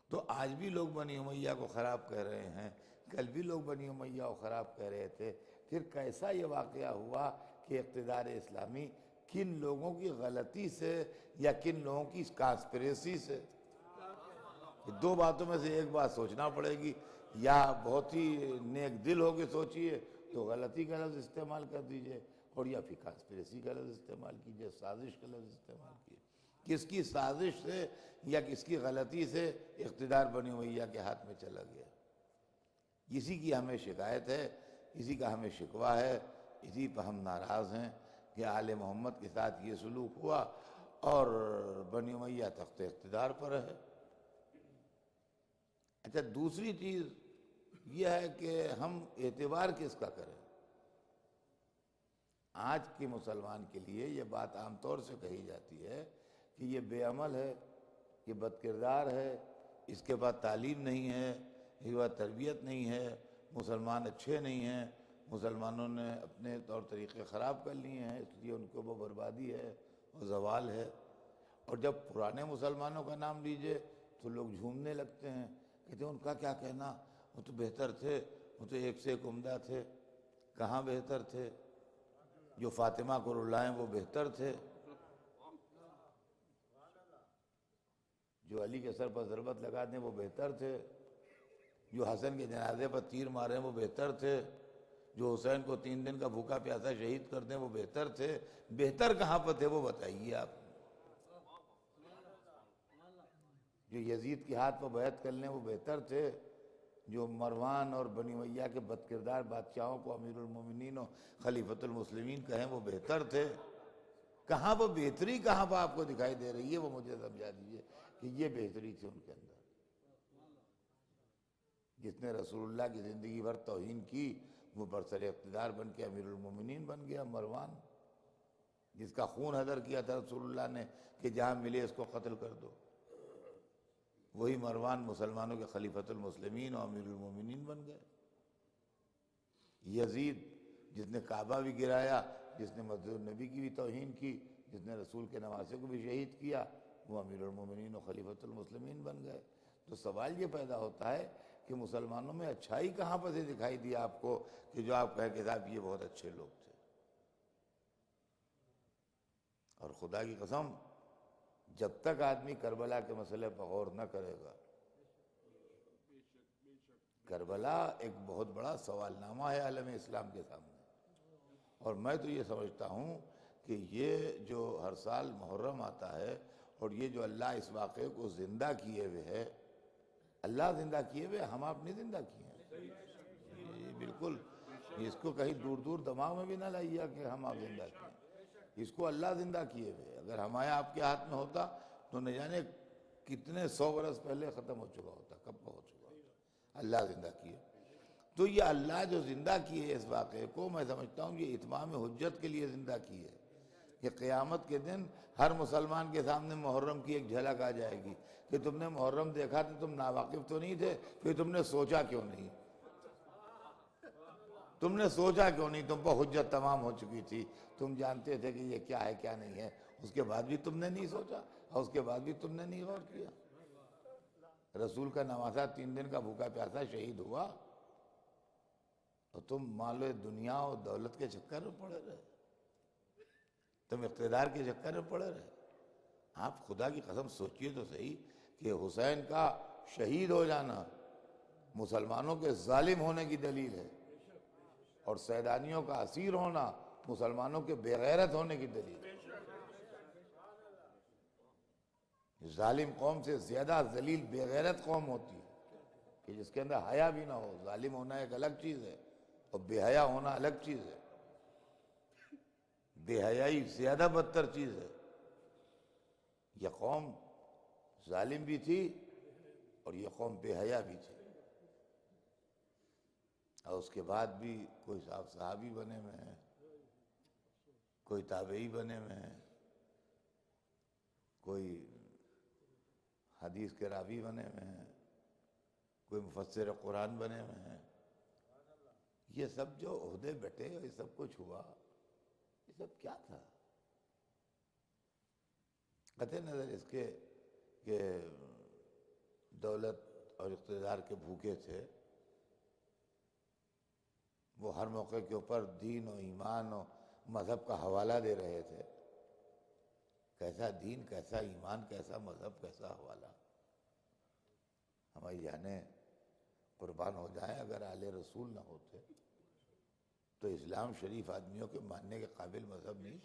تو آج بھی لوگ بنی امیہ کو خراب کہہ رہے ہیں، کل بھی لوگ بنی امیہ کو خراب کہہ رہے تھے۔ پھر کیسا یہ واقعہ ہوا کہ اقتدار اسلامی کن لوگوں کی غلطی سے یا کن لوگوں کی کانسپریسی سے، دو باتوں میں سے ایک بات سوچنا پڑے گی، یا بہت ہی نیک دل ہو کے سوچیے تو غلطی کا لفظ استعمال کر دیجئے، اور یا پھر کانسپریسی کا لفظ استعمال کیجئے، سازش کا لفظ استعمال کیجئے۔ کس کی سازش سے یا کس کی غلطی سے اقتدار بنی امیہ کے ہاتھ میں چلا گیا، اسی کی ہمیں شکایت ہے، اسی کا ہمیں شکوہ ہے، اسی پہ ہم ناراض ہیں کہ آل محمد کے ساتھ یہ سلوک ہوا اور بنی امیہ تخت اقتدار پر ہے۔ اچھا، دوسری چیز یہ ہے کہ ہم اعتبار کس کا کریں؟ آج کے مسلمان کے لیے یہ بات عام طور سے کہی جاتی ہے کہ یہ بے عمل ہے، یہ بد کردار ہے، اس کے بعد تعلیم نہیں ہے، اس کے بعد تربیت نہیں ہے، مسلمان اچھے نہیں ہیں، مسلمانوں نے اپنے طور طریقے خراب کر لیے ہیں، اس لیے ان کو وہ بربادی ہے اور زوال ہے۔ اور جب پرانے مسلمانوں کا نام لیجئے تو لوگ جھومنے لگتے ہیں، کہتے ہیں ان کا کیا کہنا، وہ تو بہتر تھے، وہ تو ایک سے ایک عمدہ تھے۔ کہاں بہتر تھے؟ جو فاطمہ کو رلائیں وہ بہتر تھے، جو علی کے سر پر ضربت لگا دیں وہ بہتر تھے، جو حسن کے جنازے پر تیر ماریں وہ بہتر تھے، جو حسین کو 3 دن کا بھوکا پیاسا شہید کر دیں وہ بہتر تھے۔ بہتر کہاں پر تھے وہ بتائیے آپ۔ جو یزید کے ہاتھ پر بیعت کر لیں وہ بہتر تھے، جو مروان اور بنی امیہ کے بد کردار بادشاہوں کو امیر المومنین و خلیفۃ المسلمین کہیں وہ بہتر تھے۔ کہاں وہ بہتری کہاں پر آپ کو دکھائی دے رہی ہے، وہ مجھے سمجھا دیجئے کہ یہ بہتری تھی ان کے اندر۔ جس نے رسول اللہ کی زندگی بھر توہین کی وہ برسر اقتدار بن کے امیر المومنین بن گیا، مروان، جس کا خون ہدر کیا تھا رسول اللہ نے کہ جہاں ملے اس کو قتل کر دو، وہی مروان مسلمانوں کے خلیفۃ المسلمین اور امیر المومنین بن گئے۔ یزید جس نے کعبہ بھی گرایا، جس نے مسجد النبی کی بھی توہین کی، جس نے رسول کے نواسے کو بھی شہید کیا، وہ امیر المومنین و خلیفۃ المسلمین بن گئے۔ تو سوال یہ پیدا ہوتا ہے کہ مسلمانوں میں اچھائی کہاں پر سے دکھائی دی آپ کو کہ جو آپ کہیں کہ صاحب یہ بہت اچھے لوگ تھے؟ اور خدا کی قسم جب تک آدمی کربلا کے مسئلے پر غور نہ کرے گا، کربلا ایک بہت بڑا سوال نامہ ہے عالم اسلام کے سامنے، اور میں تو یہ سمجھتا ہوں کہ یہ جو ہر سال محرم آتا ہے اور یہ جو اللہ اس واقعے کو زندہ کیے ہوئے ہے، اللہ زندہ کیے ہوئے، ہم آپ نے زندہ کیے ہیں، یہ بالکل اس کو کہیں دور دور دماغ میں بھی نہ لائیے کہ ہم آپ زندہ کیے ہیں، اس کو اللہ زندہ کیے ہوئے۔ اگر ہمارے آپ کے ہاتھ میں ہوتا تو نہ جانے کتنے 100 برس پہلے ختم ہو چکا ہوتا، کب کا ہو چکا ہوتا، اللہ زندہ کیے۔ تو یہ اللہ جو زندہ کیے اس واقعے کو، میں سمجھتا ہوں یہ اتمام حجت کے لیے زندہ کیے کہ قیامت کے دن ہر مسلمان کے سامنے محرم کی ایک جھلک آ جائے گی کہ تم نے محرم دیکھا تو تم ناواقف تو نہیں تھے، پھر تم نے سوچا کیوں نہیں، تم نے سوچا کیوں نہیں، تم پر حجت تمام ہو چکی تھی، تم جانتے تھے کہ یہ کیا ہے کیا نہیں ہے، اس کے بعد بھی تم نے نہیں سوچا اور اس کے بعد بھی تم نے نہیں غور کیا۔ رسول کا نواسا 3 دن کا بھوکا پیاسا شہید ہوا اور تم مال و دنیا اور دولت کے چکر میں پڑے رہے، تم اقتدار کے چکر میں پڑے رہے۔ آپ خدا کی قسم سوچئے تو صحیح کہ حسین کا شہید ہو جانا مسلمانوں کے ظالم ہونے کی دلیل ہے، اور سیدانیوں کا اسیر ہونا مسلمانوں کے بے غیرت ہونے کی دلیل ہے۔ ظالم قوم سے زیادہ ذلیل بے غیرت قوم ہوتی ہے کہ جس کے اندر حیا بھی نہ ہو۔ ظالم ہونا ایک الگ چیز ہے اور بے حیا ہونا الگ چیز ہے، بے حیائی زیادہ بدتر چیز ہے۔ یہ قوم ظالم بھی تھی اور یہ قوم بے حیا بھی تھی، اور اس کے بعد بھی کوئی صحابی بنے ہوئے ہیں، کوئی تابعی بنے ہوئے ہیں، کوئی حدیث کے راوی بنے ہوئے ہیں، کوئی مفسر قرآن بنے ہوئے ہیں۔ یہ سب جو عہدے بیٹھے یہ سب کچھ ہوا، سب کیا تھا؟ قطع نظر اس کے کہ دولت اور اقتدار کے بھوکے تھے، وہ ہر موقع کے اوپر دین و ایمان و مذہب کا حوالہ دے رہے تھے. کیسا دین، کیسا ایمان، کیسا مذہب، کیسا حوالہ. ہماری جانیں قربان ہو جائیں، اگر آل رسول نہ ہوتے تو اسلام شریف آدمیوں کے ماننے کے قابل مذہب نہیں.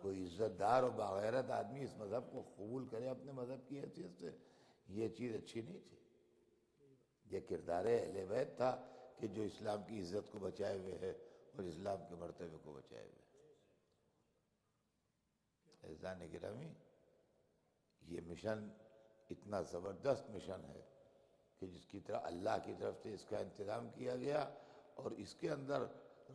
کوئی عزت دار اور باغیرت آدمی اس مذہب کو قبول کرے اپنے مذہب کی حیثیت سے، یہ چیز اچھی نہیں تھی. یہ کردار اہل بیت تھا کہ جو اسلام کی عزت کو بچائے ہوئے ہے اور اسلام کے مرتبے کو بچائے ہوئے. عزیزان گرامی، یہ مشن اتنا زبردست مشن ہے کہ جس کی طرح اللہ کی طرف سے اس کا انتظام کیا گیا، اور اس کے اندر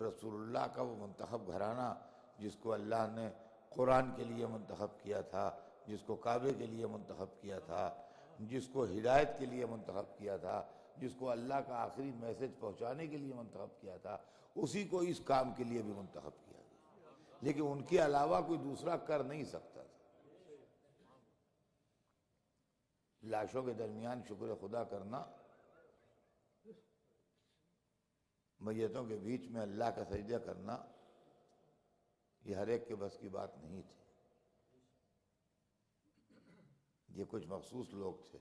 رسول اللہ کا وہ منتخب گھرانہ جس کو اللہ نے قرآن کے لیے منتخب کیا تھا، جس کو کعبے کے لیے منتخب کیا تھا، جس کو ہدایت کے لیے منتخب کیا تھا، جس کو اللہ کا آخری میسج پہنچانے کے لیے منتخب کیا تھا، اسی کو اس کام کے لیے بھی منتخب کیا گیا. لیکن ان کے علاوہ کوئی دوسرا کر نہیں سکتا تھا. لاشوں کے درمیان شکر خدا کرنا، میتوں کے بیچ میں اللہ کا سجدہ کرنا، یہ ہر ایک کے بس کی بات نہیں تھی. یہ کچھ مخصوص لوگ تھے،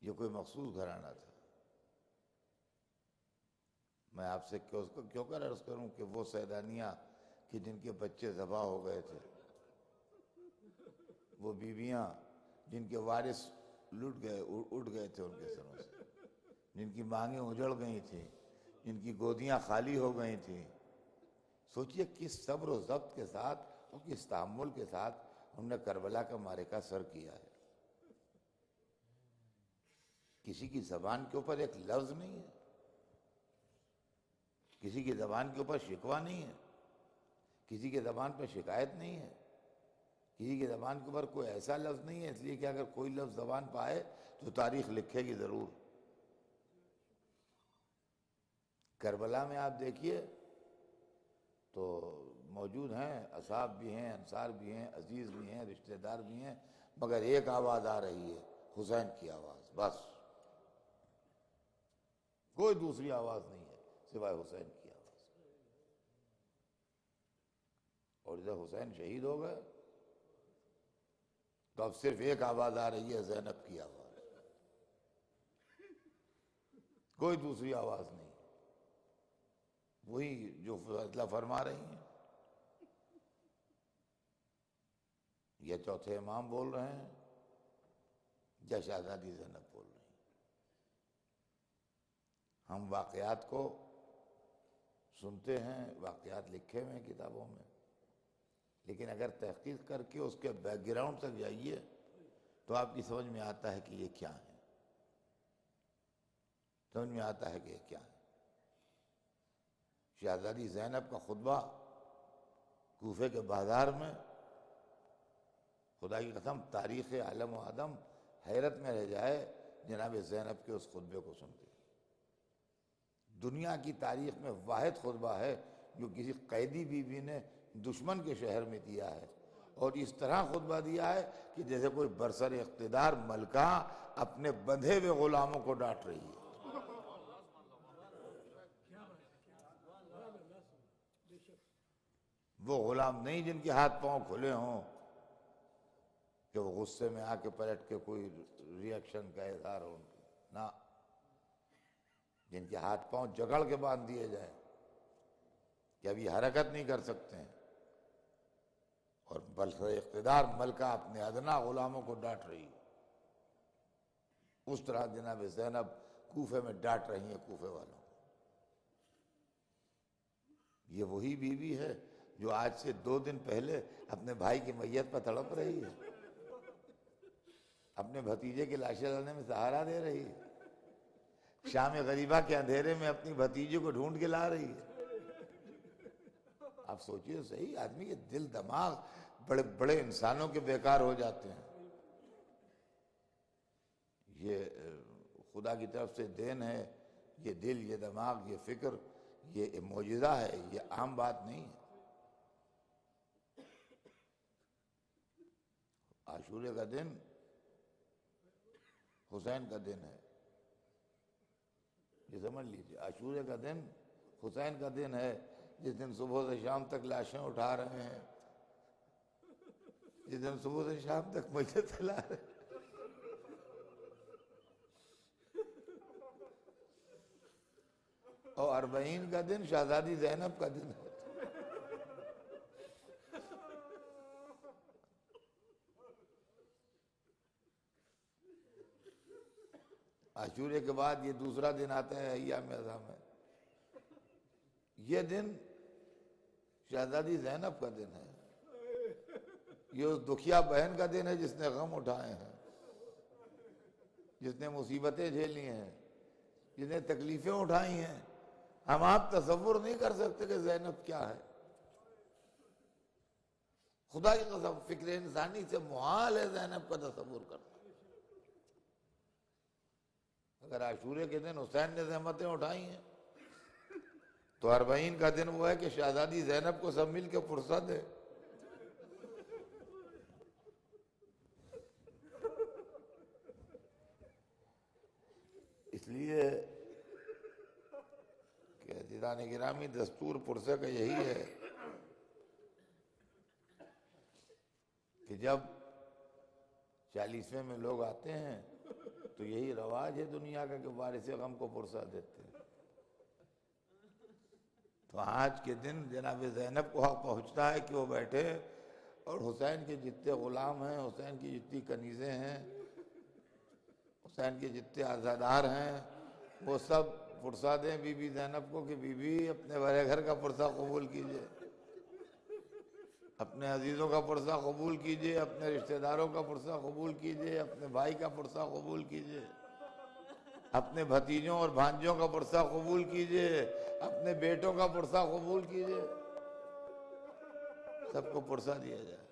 یہ کوئی مخصوص گھرانہ تھا. میں آپ سے کیوں کر عرض کروں کہ وہ سیدانیاں کہ جن کے بچے ذبح ہو گئے تھے، وہ بیویاں جن کے وارث اٹھ گئے تھے ان کے سروں سے، جن کی مانگیں اجڑ گئی تھیں، جن کی گودیاں خالی ہو گئی تھیں. سوچئے کس صبر و ضبط کے ساتھ اور کس تحمل کے ساتھ ہم نے کربلا کا معرکہ سر کیا ہے. کسی کی زبان کے اوپر ایک لفظ نہیں ہے، کسی کی زبان کے اوپر شکوہ نہیں ہے، کسی کی زبان پہ شکایت نہیں ہے، کسی کی زبان کے اوپر کوئی ایسا لفظ نہیں ہے، اس لیے کہ اگر کوئی لفظ زبان پہ آئے تو تاریخ لکھے گی ضرور. کربلا میں آپ دیکھیے تو موجود ہیں، اصحاب بھی ہیں، انصار بھی ہیں، عزیز بھی ہیں، رشتہ دار بھی ہیں، مگر ایک آواز آ رہی ہے، حسین کی آواز. بس کوئی دوسری آواز نہیں ہے سوائے حسین کی آواز. اور جب حسین شہید ہو گئے تو اب صرف ایک آواز آ رہی ہے، زینب کی آواز. کوئی دوسری آواز نہیں، وہی جو فیصلہ فرما رہی ہیں. یا چوتھے امام بول رہے ہیں یا شہزادی زینب بول رہی ہیں. ہم واقعات کو سنتے ہیں، واقعات لکھے ہوئے ہیں کتابوں میں، لیکن اگر تحقیق کر کے اس کے بیک گراؤنڈ تک جائیے تو آپ کی سمجھ میں آتا ہے کہ یہ کیا ہے. سمجھ میں آتا ہے کہ یہ کیا ہے. شہزادی زینب کا خطبہ کوفے کے بازار میں، خدا کی قسم تاریخ عالم و آدم حیرت میں رہ جائے جناب زینب کے اس خطبے کو سن کے. دنیا کی تاریخ میں واحد خطبہ ہے جو کسی قیدی بیوی نے دشمن کے شہر میں دیا ہے، اور اس طرح خطبہ دیا ہے کہ جیسے کوئی برسر اقتدار ملکہ اپنے بندھے ہوئے غلاموں کو ڈانٹ رہی ہے. وہ غلام نہیں جن کے ہاتھ پاؤں کھلے ہوں کہ وہ غصے میں آ کے پلٹ کے کوئی ری ایکشن کا اظہار ہو، نہ، جن کے ہاتھ پاؤں جکڑ کے باندھ دیے جائیں کہ ابھی حرکت نہیں کر سکتے ہیں، اور برسر اقتدار ملکہ اپنے ادنا غلاموں کو ڈانٹ رہی ہے. اس طرح جناب زینب کوفے میں ڈانٹ رہی ہیں کوفے والوں کو. یہ وہی بیوی ہے جو آج سے 2 دن پہلے اپنے بھائی کی میت پر تڑپ رہی ہے، اپنے بھتیجے کی لاشیں لانے میں سہارا دے رہی ہے، شام غریبہ کے اندھیرے میں اپنی بھتیجے کو ڈھونڈ کے لا رہی ہے. آپ سوچئے صحیح، آدمی کے دل دماغ بڑے بڑے انسانوں کے بیکار ہو جاتے ہیں. یہ خدا کی طرف سے دین ہے یہ دل، یہ دماغ، یہ فکر، یہ معجزہ ہے، یہ عام بات نہیں ہے۔ عاشورے کا دن حسین کا دن ہے، یہ سمجھ لیجیے۔ عاشورے کا دن حسین کا دن ہے، جس دن صبح سے شام تک لاشیں اٹھا رہے ہیں، جس دن صبح سے شام تک میت چلا رہے ہیں۔ اور 40 کا دن شہزادی زینب کا دن ہے۔ عاشورے کے بعد یہ دوسرا دن آتا ہے ایام اعظام میں۔ یہ دن شہزادی زینب کا دن ہے، یہ اس دکھیا بہن کا دن ہے جس نے غم اٹھائے ہیں، جس نے مصیبتیں جھیلی ہیں، جس نے تکلیفیں اٹھائی ہیں۔ ہم آپ تصور نہیں کر سکتے کہ زینب کیا ہے۔ خدا کی قسم فکر انسانی سے محال ہے زینب کا تصور کرنا۔ اگر عاشورے کے دن حسین نے زحمتیں اٹھائی ہیں تو 40 کا دن وہ ہے کہ شہزادی زینب کو سب مل کے فرصت ہے۔ اس لیے کہ عزیزان گرامی دستور پرسے کا یہی ہے کہ جب 40ویں میں لوگ آتے ہیں تو یہی رواج ہے دنیا کا کہ وارث غم کو پرسہ دیتے ہیں۔ تو آج کے دن جناب زینب کو حق پہنچتا ہے کہ وہ بیٹھے اور حسین کے جتنے غلام ہیں، حسین کی جتنی کنیزیں ہیں، حسین کے جتنے عزادار ہیں، وہ سب پرسہ دیں بی بی زینب کو کہ بی بی اپنے بڑے گھر کا پرسہ قبول کیجئے، اپنے عزیزوں کا پرسہ قبول کیجئے، اپنے رشتہ داروں کا پرسہ قبول کیجئے، اپنے بھائی کا پرسہ قبول کیجئے، اپنے بھتیجوں اور بھانجوں کا پرسہ قبول کیجئے، اپنے بیٹوں کا پرسہ قبول کیجئے، سب کو پرسہ دیا جائے۔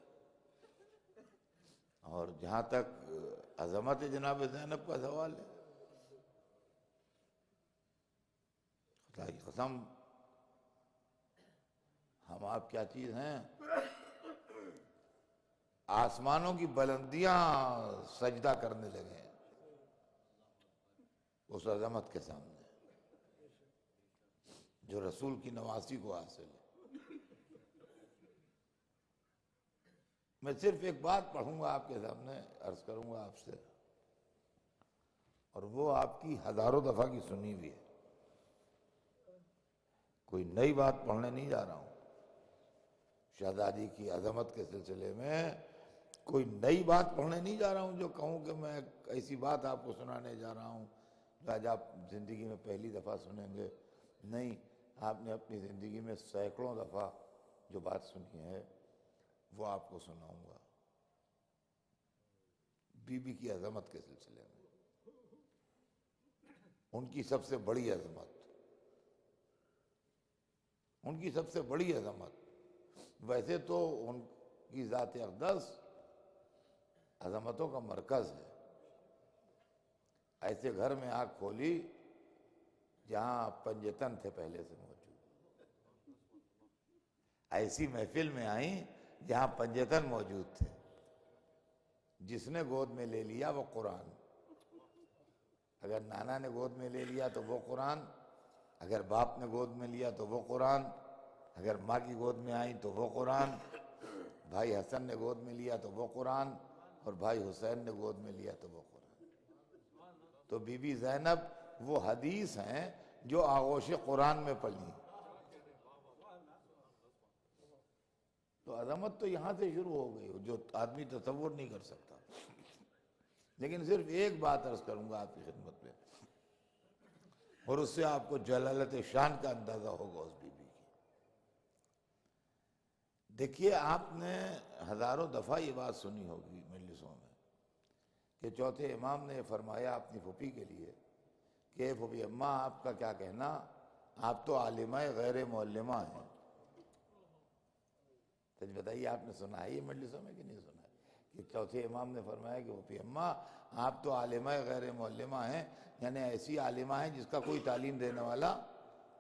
اور جہاں تک عظمت جناب زینب کا سوال ہے، خدا کی قسم ہم آپ کیا چیز ہیں، آسمانوں کی بلندیاں سجدہ کرنے لگے ہیں اس عظمت کے سامنے جو رسول کی نواسی کو حاصل ہے۔ میں صرف ایک بات پڑھوں گا آپ کے سامنے، عرض کروں گا آپ سے، اور وہ آپ کی ہزاروں دفعہ کی سنی ہوئی ہے، کوئی نئی بات پڑھنے نہیں جا رہا ہوں۔ شہزادی کی عظمت کے سلسلے میں کوئی نئی بات پڑھنے نہیں جا رہا ہوں جو کہوں کہ میں ایسی بات آپ کو سنانے جا رہا ہوں جو آج آپ زندگی میں پہلی دفعہ سنیں گے۔ نہیں، آپ نے اپنی زندگی میں سینکڑوں دفعہ جو بات سنی ہے وہ آپ کو سناؤں گا بی بی کی عظمت کے سلسلے میں، ان کی سب سے بڑی عظمت، ان کی سب سے بڑی عظمت۔ ویسے تو ان کی ذات اقدس عظمتوں کا مرکز ہے۔ ایسے گھر میں آنکھ کھولی جہاں پنجتن تھے پہلے سے موجود، ایسی محفل میں آئیں جہاں پنجتن موجود تھے۔ جس نے گود میں لے لیا وہ قرآن، اگر نانا نے گود میں لے لیا تو وہ قرآن، اگر باپ نے گود میں لیا تو وہ قرآن، اگر ماں کی گود میں آئیں تو وہ قرآن، بھائی حسن نے گود میں لیا تو وہ قرآن، اور بھائی حسین نے گود میں لیا تو وہ قرآن۔ تو بی بی زینب وہ حدیث ہیں جو آغوش قرآن میں پلی۔ تو عظمت تو یہاں سے شروع ہو گئی جو آدمی تصور نہیں کر سکتا۔ لیکن صرف ایک بات عرض کروں گا آپ کی خدمت میں، اور اس سے آپ کو جلالت شان کا اندازہ ہوگا اس بی بی کی۔ دیکھیے، آپ نے ہزاروں دفعہ یہ بات سنی ہوگی مجلسوں میں کہ چوتھے امام نے فرمایا اپنی پھوپھی کے لیے کہ پھوپھی اماں آپ کا کیا کہنا، آپ تو عالمہ غیر معلمہ ہیں۔ تو بتائیے آپ نے سنا ہے یہ مجلسوں میں کہ نہیں سنا ہے؟ کہ چوتھے امام نے فرمایا کہ پھوپھی اماں آپ تو عالمہ غیر معلمہ ہیں، یعنی ایسی عالمہ ہیں جس کا کوئی تعلیم دینے والا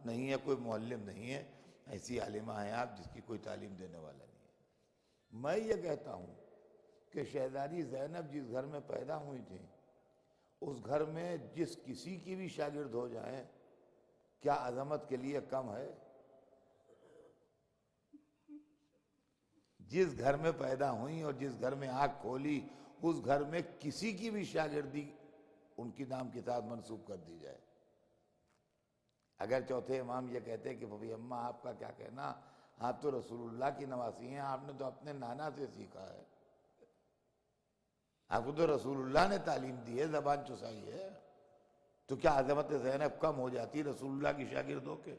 نہیں ہے، کوئی معلم نہیں ہے، ایسی عالمہ ہیں آپ جس کی کوئی تعلیم دینے والا نہیں ہے۔ میں یہ کہتا ہوں کہ شہزادی زینب جس گھر میں پیدا ہوئی تھیں، اس گھر میں جس کسی کی بھی شاگرد ہو جائیں، کیا عظمت کے لیے کم ہے؟ جس گھر میں پیدا ہوئیں اور جس گھر میں آنکھ کھولی، اس گھر میں کسی کی بھی شاگردی ان کی نام کے ساتھ منسوب کر دی جائے۔ اگر چوتھے امام یہ کہتے کہ پھوپھی اماں آپ کا کیا کہنا، آپ تو رسول اللہ کی نواسی ہیں، آپ نے تو اپنے نانا سے سیکھا ہے، آپ کو تو رسول اللہ نے تعلیم دی ہے، زبان چسائی ہے، تو کیا عظمت زینب کم ہو جاتی رسول اللہ کی شاگرد ہو کے؟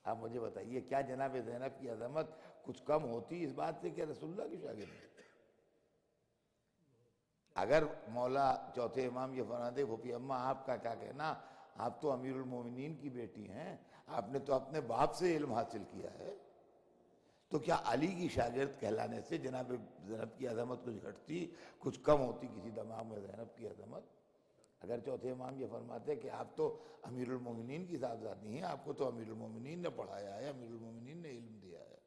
آپ مجھے بتائیے، کیا جناب زینب کی عظمت کچھ کم ہوتی اس بات سے کہ رسول اللہ کی شاگرد ہے؟ اگر مولا چوتھے امام یہ فرماتے پھوپھی اماں آپ کا کیا کہنا، آپ تو امیر المومنین کی بیٹی ہیں، آپ نے تو اپنے باپ سے علم حاصل کیا ہے، تو کیا علی کی شاگرد کہلانے سے جناب زینب کی عظمت کچھ گھٹتی، کچھ کم ہوتی کسی دماغ میں زینب کی عظمت؟ اگر چوتھے امام یہ فرماتے کہ آپ تو امیر المومنین کی صاحبزادی ہیں، آپ کو تو امیر المومنین نے پڑھایا ہے، امیر المومنین نے علم دیا ہے۔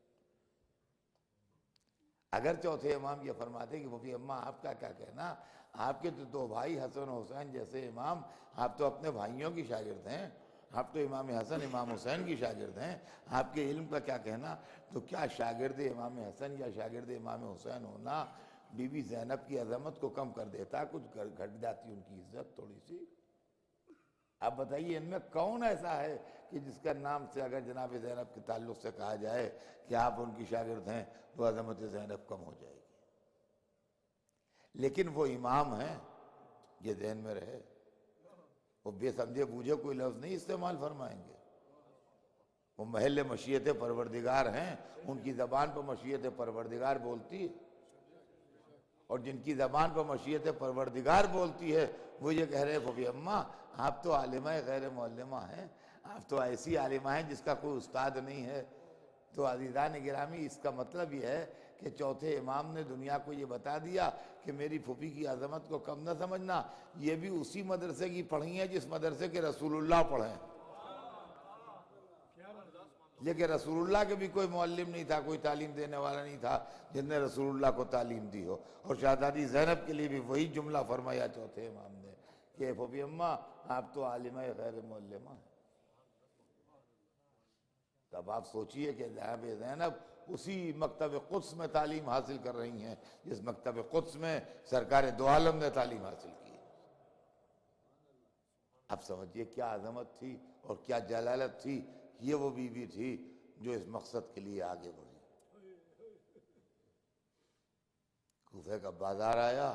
اگر چوتھے امام یہ فرماتے کہ پھوپھی اماں آپ کا کیا کہنا، آپ کے تو دو بھائی حسن و حسین جیسے امام، آپ تو اپنے بھائیوں کی شاگرد ہیں، آپ تو امام حسن امام حسین کی شاگرد ہیں، آپ کے علم کا کیا کہنا، تو کیا شاگرد امام حسن یا شاگرد امام حسین ہونا بی بی زینب کی عظمت کو کم کر دیتا، کچھ گھٹ جاتی ان کی عزت تھوڑی سی؟ آپ بتائیے ان میں کون ایسا ہے کہ جس کا نام سے اگر جناب زینب کے تعلق سے کہا جائے کہ آپ ان کی شاگرد ہیں تو عظمت زینب کم ہو جائے گی؟ لیکن وہ امام ہیں، یہ ذہن میں رہے، وہ بے سمجھے بوجھے کوئی لفظ نہیں استعمال فرمائیں گے، وہ محل مشیت پروردگار ہیں، ان کی زبان پر مشیت پروردگار بولتی ہے، اور جن کی زبان پر مشیت پروردگار بولتی ہے وہ یہ کہہ رہے ہیں پھوپھی اماں آپ تو عالمہ غیر معلمہ ہیں، آپ تو ایسی عالمہ ہیں جس کا کوئی استاد نہیں ہے۔ تو عزیزان گرامی، اس کا مطلب یہ ہے کہ چوتھے امام نے دنیا کو یہ بتا دیا کہ میری پھوپھی کی عظمت کو کم نہ سمجھنا، یہ بھی اسی مدرسے کی پڑھی ہیں جس مدرسے کے رسول اللہ پڑھیں، لیکن رسول اللہ کے بھی کوئی معلم نہیں تھا، کوئی تعلیم دینے والا نہیں تھا جن نے رسول اللہ کو تعلیم دی ہو۔ اور شہزادی زینب کے لیے بھی وہی جملہ فرمایا چوتھے امام نے کہ پھوپھی اماں آپ تو عالمہ غیر معلمہ ہیں۔ تب آپ سوچئے کہ جناب زینب اسی مکتب قدس میں تعلیم حاصل کر رہی ہیں جس مکتب قدس میں سرکار دو عالم نے تعلیم حاصل کی۔ اب سمجھئے کیا عظمت تھی اور کیا جلالت تھی، یہ وہ بیوی تھی جو اس مقصد کے لیے آگے بڑھی۔ کوفے کا بازار آیا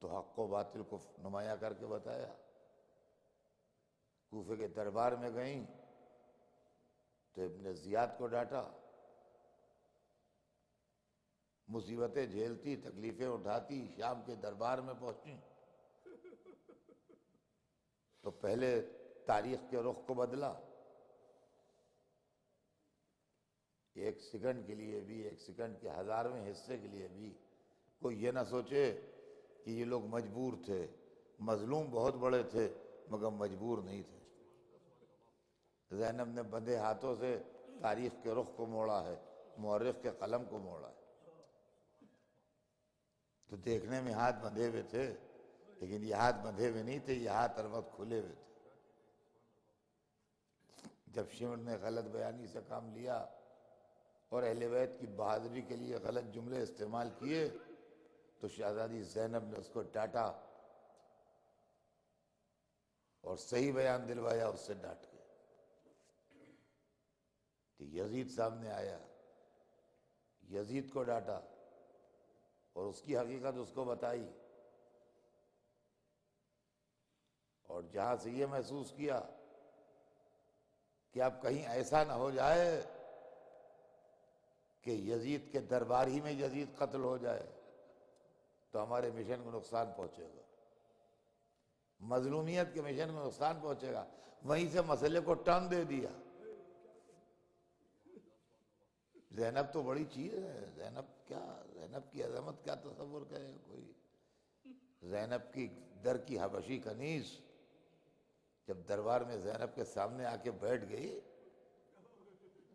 تو حق و باطل کو نمایاں کر کے بتایا، کوفے کے دربار میں گئیں تو ابن زیاد کو ڈانٹا، مصیبتیں جھیلتی، تکلیفیں اٹھاتی، شام کے دربار میں پہنچی تو پہلے تاریخ کے رخ کو بدلا، ایک سیکنڈ کے لیے بھی، ایک سیکنڈ کے ہزارویں حصے کے لیے بھی کوئی یہ نہ سوچے کہ یہ لوگ مجبور تھے، مظلوم بہت بڑے تھے مگر مجبور نہیں تھے۔ زینب نے بندھے ہاتھوں سے تاریخ کے رخ کو موڑا ہے، مورخ کے قلم کو موڑا ہے۔ تو دیکھنے میں ہاتھ بندھے ہوئے تھے لیکن یہ ہاتھ بندھے ہوئے نہیں تھے، یہ ہاتھ ہر وقت کھلے ہوئے تھے۔ جب شمر نے غلط بیانی سے کام لیا اور اہل بیت کی بہادری کے لیے غلط جملے استعمال کیے تو شہزادی زینب نے اس کو ڈانٹا اور صحیح بیان دلوایا اس سے ڈانٹ کے۔ کہ یزید سامنے آیا، یزید کو ڈانٹا اور اس کی حقیقت اس کو بتائی، اور جہاں سے یہ محسوس کیا کہ اب کہیں ایسا نہ ہو جائے کہ یزید کے دربار ہی میں یزید قتل ہو جائے تو ہمارے مشن کو نقصان پہنچے گا، مظلومیت کے مشن کو نقصان پہنچے گا، وہیں سے مسئلے کو ٹرن دے دیا۔ زینب تو بڑی چیز ہے، زینب کی عظمت کیا تصور کرے کوئی. زینب کی در کی حبشی کنیز جب دربار میں زینب کے سامنے آ کے بیٹھ گئی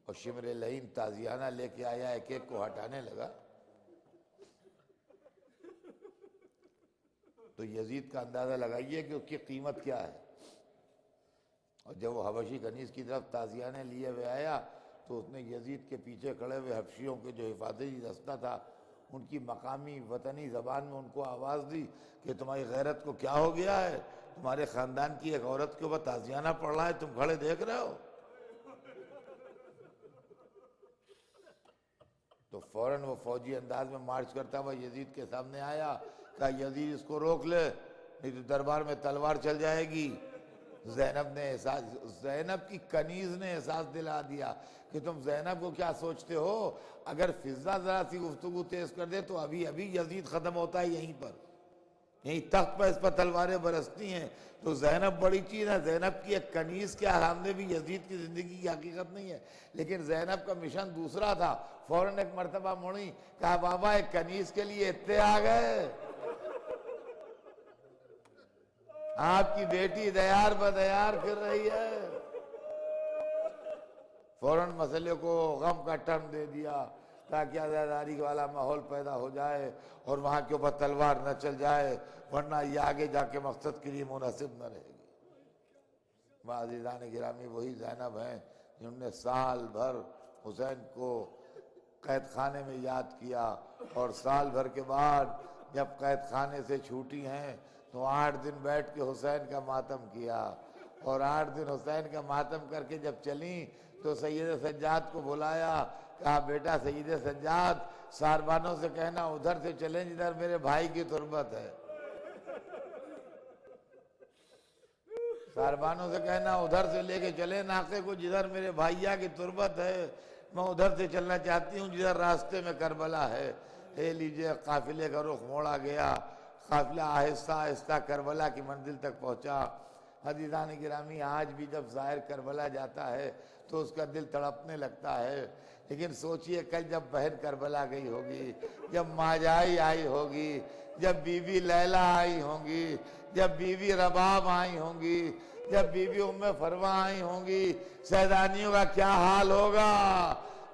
اور شمر لعین تازیانہ لے کے آیا، ایک ایک کو ہٹانے لگا، تو یزید کا اندازہ لگائیے کہ اس کی قیمت کیا ہے. اور جب وہ حبشی کنیز کی طرف تازیانے لیے ہوئے آیا تو اس نے یزید کے پیچھے کھڑے ہوئے حبشیوں کے جو حفاظتی دستہ تھا ان کی مقامی وطنی زبان میں ان کو آواز دی کہ تمہاری غیرت کو کیا ہو گیا ہے، تمہارے خاندان کی ایک عورت کے اوپر تازیانہ پڑ رہا ہے، تم کھڑے دیکھ رہے ہو. تو فوراً وہ فوجی انداز میں مارچ کرتا ہوا یزید کے سامنے آیا، کہا یزید اس کو روک لے نہیں تو دربار میں تلوار چل جائے گی. زینب کی کنیز نے احساس دلا دیا کہ تم زینب کو کیا سوچتے ہو، اگر فضا ذرا سی گفتگو تیز کر دے تو ابھی یزید ختم ہوتا ہے یہیں پر، یہیں تخت پر اس پر تلواریں برستی ہیں. تو زینب بڑی چیز ہے، زینب کی ایک کنیز کے حاملے بھی یزید کی زندگی کی حقیقت نہیں ہے. لیکن زینب کا مشن دوسرا تھا. فوراً ایک مرتبہ مڑی، کہا بابا ایک کنیز کے لیے اتنے آ گئے، آپ کی بیٹی دیار بدیار پھر رہی ہے. فوراً مسئلے کو غم کا ٹرن دے دیا تاکہ عزاداری والا ماحول پیدا ہو جائے اور وہاں کے اوپر تلوار نہ چل جائے، ورنہ یہ آگے جا کے مقصد کے لیے مناسب نہ رہے گی. عزیزان گرامی وہی زینب ہیں جنہوں نے سال بھر حسین کو قید خانے میں یاد کیا، اور سال بھر کے بعد جب قید خانے سے چھوٹی ہیں تو 8 دن بیٹھ کے حسین کا ماتم کیا، اور 8 دن حسین کا ماتم کر کے جب چلیں تو سید سجاد کو بلایا، کہا بیٹا سید سجاد ساربانوں سے کہنا ادھر سے چلیں جدھر میرے بھائی کی تربت ہے، ساربانوں سے کہنا ادھر سے لے کے چلیں ناقے کو جدھر میرے بھائیا کی تربت ہے، میں ادھر سے چلنا چاہتی ہوں جدھر راستے میں کربلا ہے. لیجئے قافلے کا رخ موڑا گیا، قافلہ آہستہ آہستہ کربلا کی منزل تک پہنچا. عزیزان گرامی آج بھی جب زائر کربلا جاتا ہے تو اس کا دل تڑپنے لگتا ہے. لیکن سوچئے کل جب بہن کربلا گئی ہوگی، جب ماجائی آئی ہوگی، جب بی بی لیلہ آئی ہوں گی، جب بی بی رباب آئی ہوں گی، جب بی بی ام فروا آئی ہوں گی، سیدانیوں کا کیا حال ہوگا.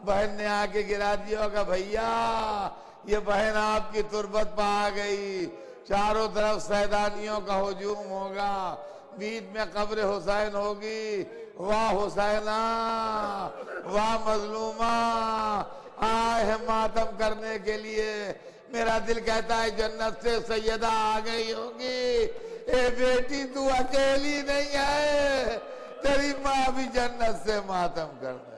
بہن نے آ کے گرا دیا ہوگا بھیا یہ بہن آپ کی تربت پہ آ گئی، چاروں طرف سیدانیوں کا ہجوم ہوگا، بیچ میں قبر حسین ہوگی. واہ حسینہ واہ مظلومہ آئے ہیں ماتم کرنے کے لیے. میرا دل کہتا ہے جنت سے سیدہ آ گئی ہوگی. اے بیٹی تو اکیلی نہیں ہے، تیری ماں بھی جنت سے ماتم کرنے.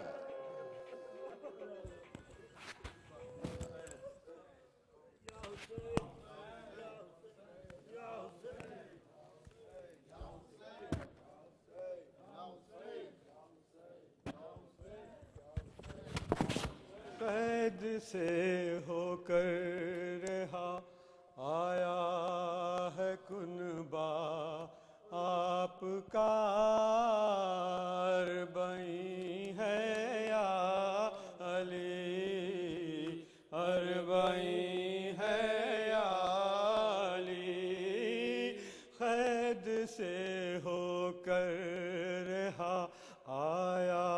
قید سے ہو کر رہا آیا ہے کنبہ آپ کا، اربعین ہے یا علی، اربعین ہے یا علی. قید سے ہو کر رہا آیا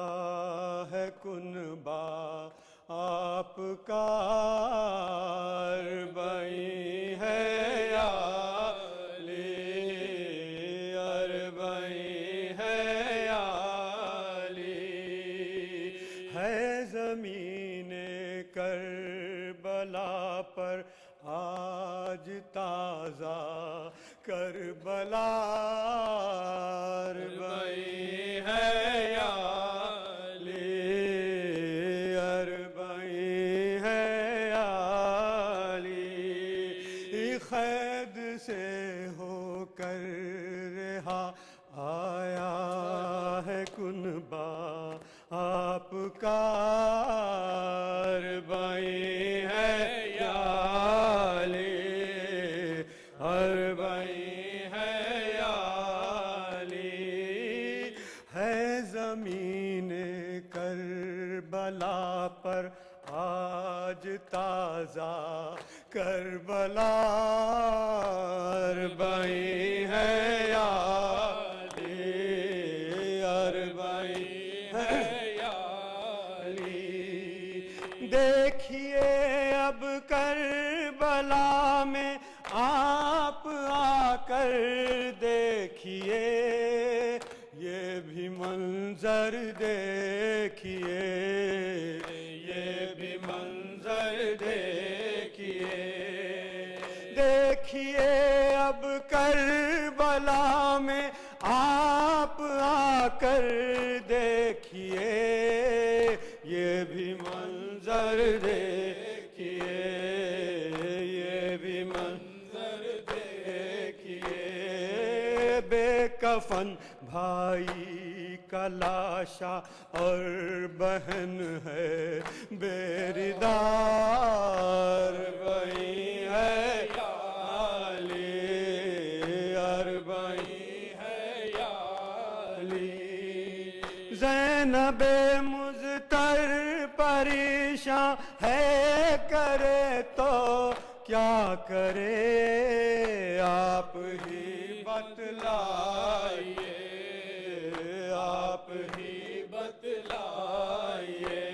ہے کنبہ آپ کا، اربعین ہے یا علی، اربعین ہے یا علی. ہے زمین کربلا پر آج تازہ کربلا، اربعین ہے یا آپ کا، اربعین ہے یا علی، اربعین ہے یا علی. ہے زمین کربلا پر آج تازہ کربلا اربعین ہے یا علی اربعین ہے یا علی دیکھیے اب کربلا میں آپ آ کر دیکھیے یہ بھی منظر دیکھیے یہ بھی منظر دیکھیے دیکھیے اب کربلا میں آپ آ کر دیکھیے یہ بھی منظر دیکھیے یہ بھی منظر دیکھیے بے کفن بھائی کا لاشا اور بہن ہے بے ردار اربعین ہے یا علی اربعین ہے یا علی زینب مضطر پریشاں ہے کرے تو کیا کرے آپ ہی بتلائیے آپ ہی بتلائیے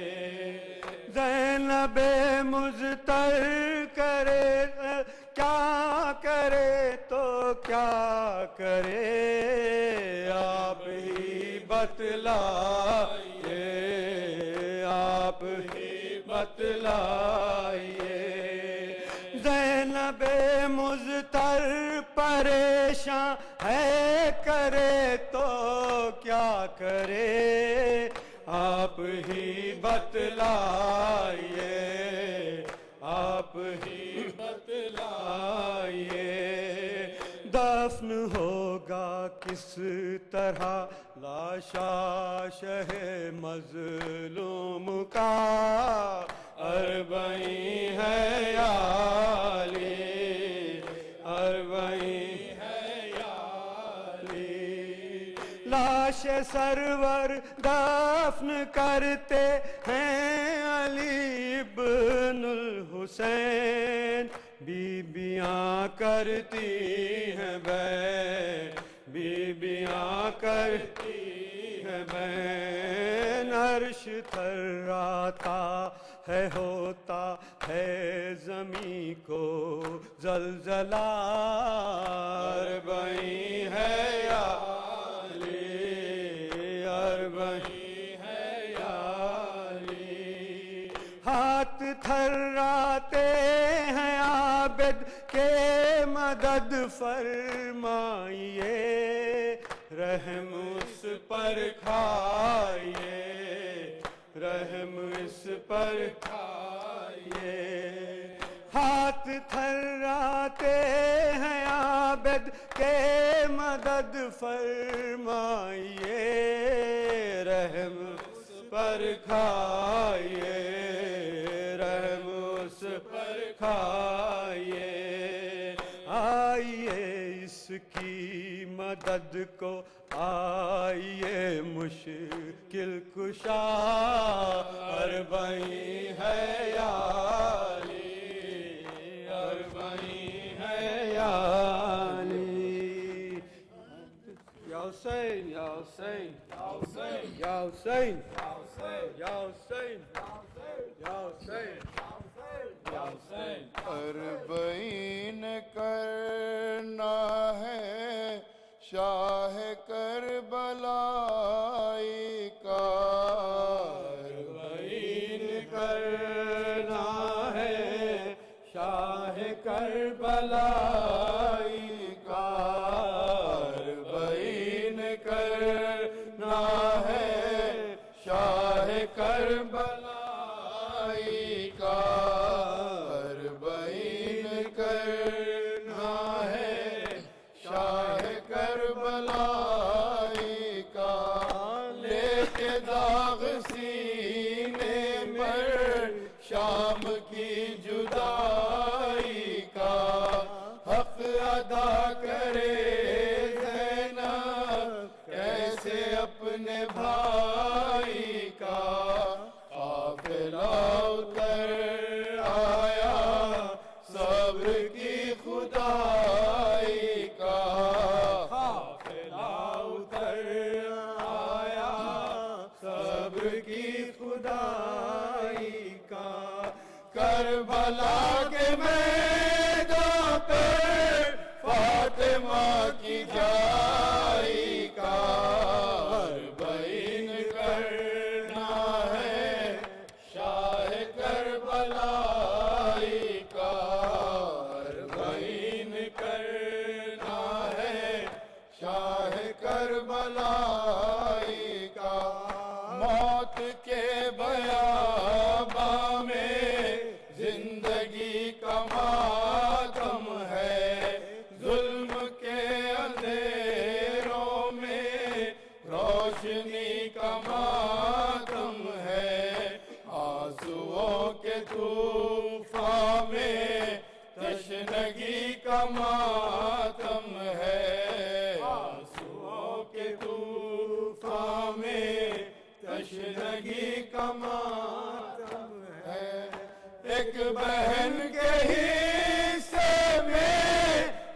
زینب مضطر کرے کیا کرے تو کیا کرے آپ ہی بتلائیے آپ ہی بتلائیے زینب مضطر پریشاں ہے کرے تو کیا کرے آپ ہی بتلائیے آپ ہی بتلائیے دفن ہوگا کس طرح لاشا شہ مظلوم کا اربعین ہے یا علی اربعین ہے یا علی لاش سرور دفن کرتے ہیں علی ابن الحسین بیبیاں کرتی ہیں بین بیبیاں کرتی ہیں بین عرش تھراتا ہے ہوتا ہے زمین کو زلزلہ اربعین ہے یا علی اربعین ہے یا علی ہاتھ تھراتے ہیں عابد کے مدد فرمائیے رحم اس پر کھائیے رحم اس پر کھائیے ہاتھ تھراتے ہیں عابد کے مدد فرمائیے رحم اس پر کھائیے رحم اس پر کھائیے آئیے اس کی مدد کو آئیے مشکل کشا اربعین ہے یا علی اربعین ہے یا علی یا حسین یا حسین یا حسین یا حسین یا حسین یا حسین اربعین کرنا ہے شاہ کربلائی کا اربعین کرنا ہے شاہ کربلائی کا اربعین کرنا ہے شاہ کربلائی کا اربعین کر خدائی کا کربلا کے میدان پہ فاطمہ کی جائی کا اربعین کرنا ہے شاہ کربلائی کا اربعین کرنا ہے شاہ کربلائی کا موت کے بیاباں میں زندگی کا ماتم ہے ظلم کے اندھیروں میں روشنی کا ماتم ہے آنسوؤں کے طوفان میں تشنگی کا ماتم ہے آنسوؤں کے طوفان میں تشنگی کا ماتم ہے ایک بہن کے حصے میں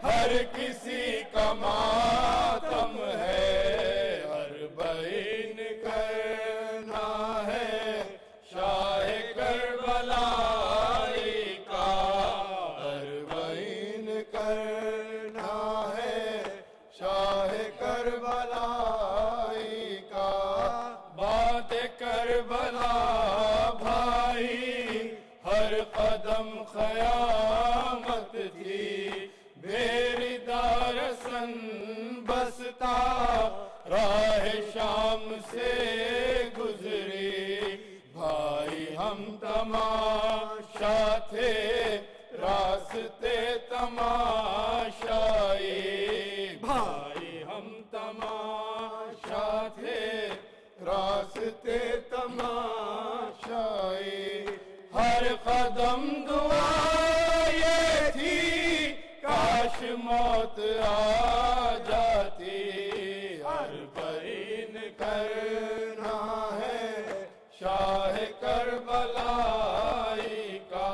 ہر کسی کا ماتم ہے اربعین کرنا ہے شاہ کربلائی کا اربعین کرنا ہے شاہ کربلائی کا بات کربلا بھائی ہر قدم قیامت تھی بیردار سن بستا راہ شام سے گزری بھائی ہم تماشا تھے راستے تماشائی بھائی ہم تماشا تھے راستے تماشائی ہر قدم دعا یہ تھی کاش موت آ جاتی اربعین کرنا ہے شاہ کربلائی کا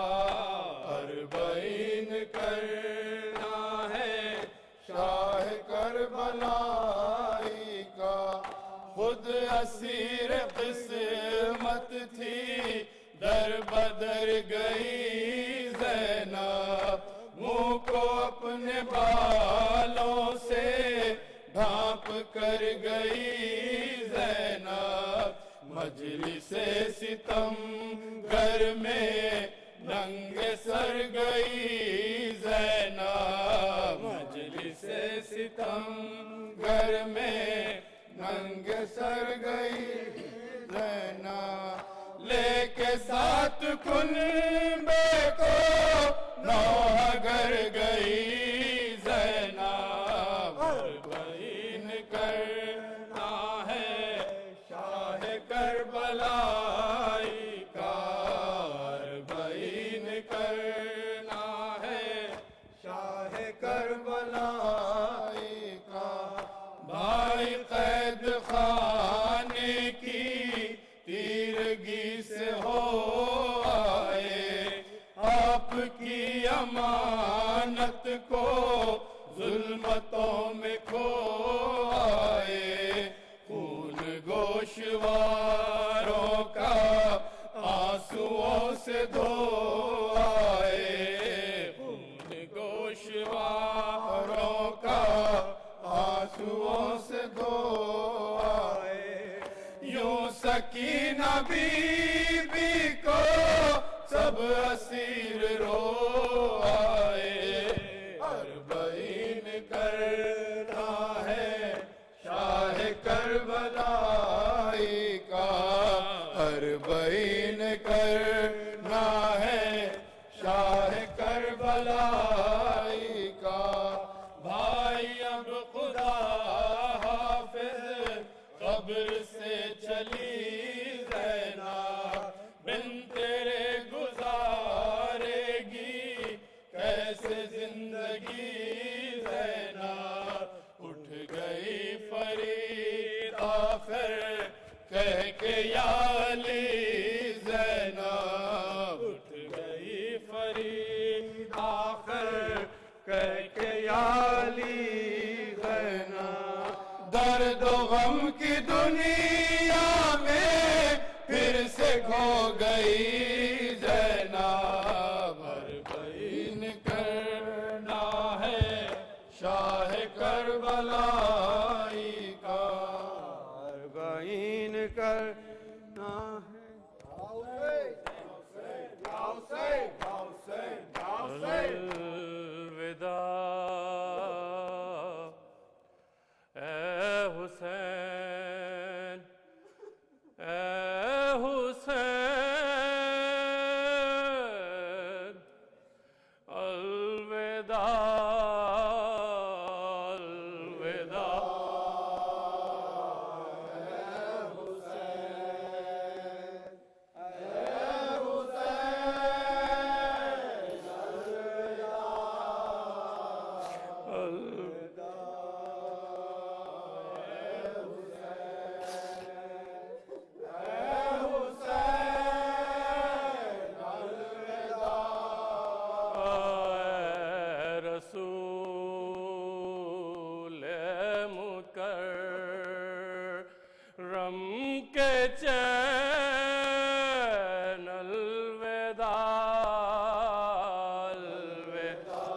اربعین کرنا ہے شاہ کربلائی کا خود اسیر قسمت تھی در بدر گئی زینب منہ کو اپنے بالوں سے ڈھانپ کر گئی زینب مجلس ستم گھر میں ننگے سر گئی زینب مجلس ستم گھر میں ننگے سر گئی زینب لے کے ساتھ کنبے کو نوحہ گر گئی زینب اربعین کرنا ہے شاہ کربلائی کا اربعین کرنا ہے شاہ کربلائی کا بھائی قید خانے کی تیرگی سے ہو آئے آپ کی امانت کو ظلمتوں میں کھو آئے خون گوشواروں کا آنسوؤں سے دھو آئے خون گوشواروں کا آنسوؤں سے دھو آئے یوں سکینہ بی بی کو سب اسیر رو آئے اربعین کرنا ہے شاہ کربلائی کا اربعین کرنا ہے شاہ کربلائی کا بھائی اب خدا حافظ قبر سے چلی زینب بن تیرے گزارے گی کیسے زندگی زینب اٹھ گئی فرید آخر کہہ کے یا علی زینب کھو گئی زینب اربعین کرنا ہے شاہ کربلائی کا اربعین کرنا ہے الوداع اے حسین اے حسین الوداع الوداع رسول مکرم کے چین الوداع الوداع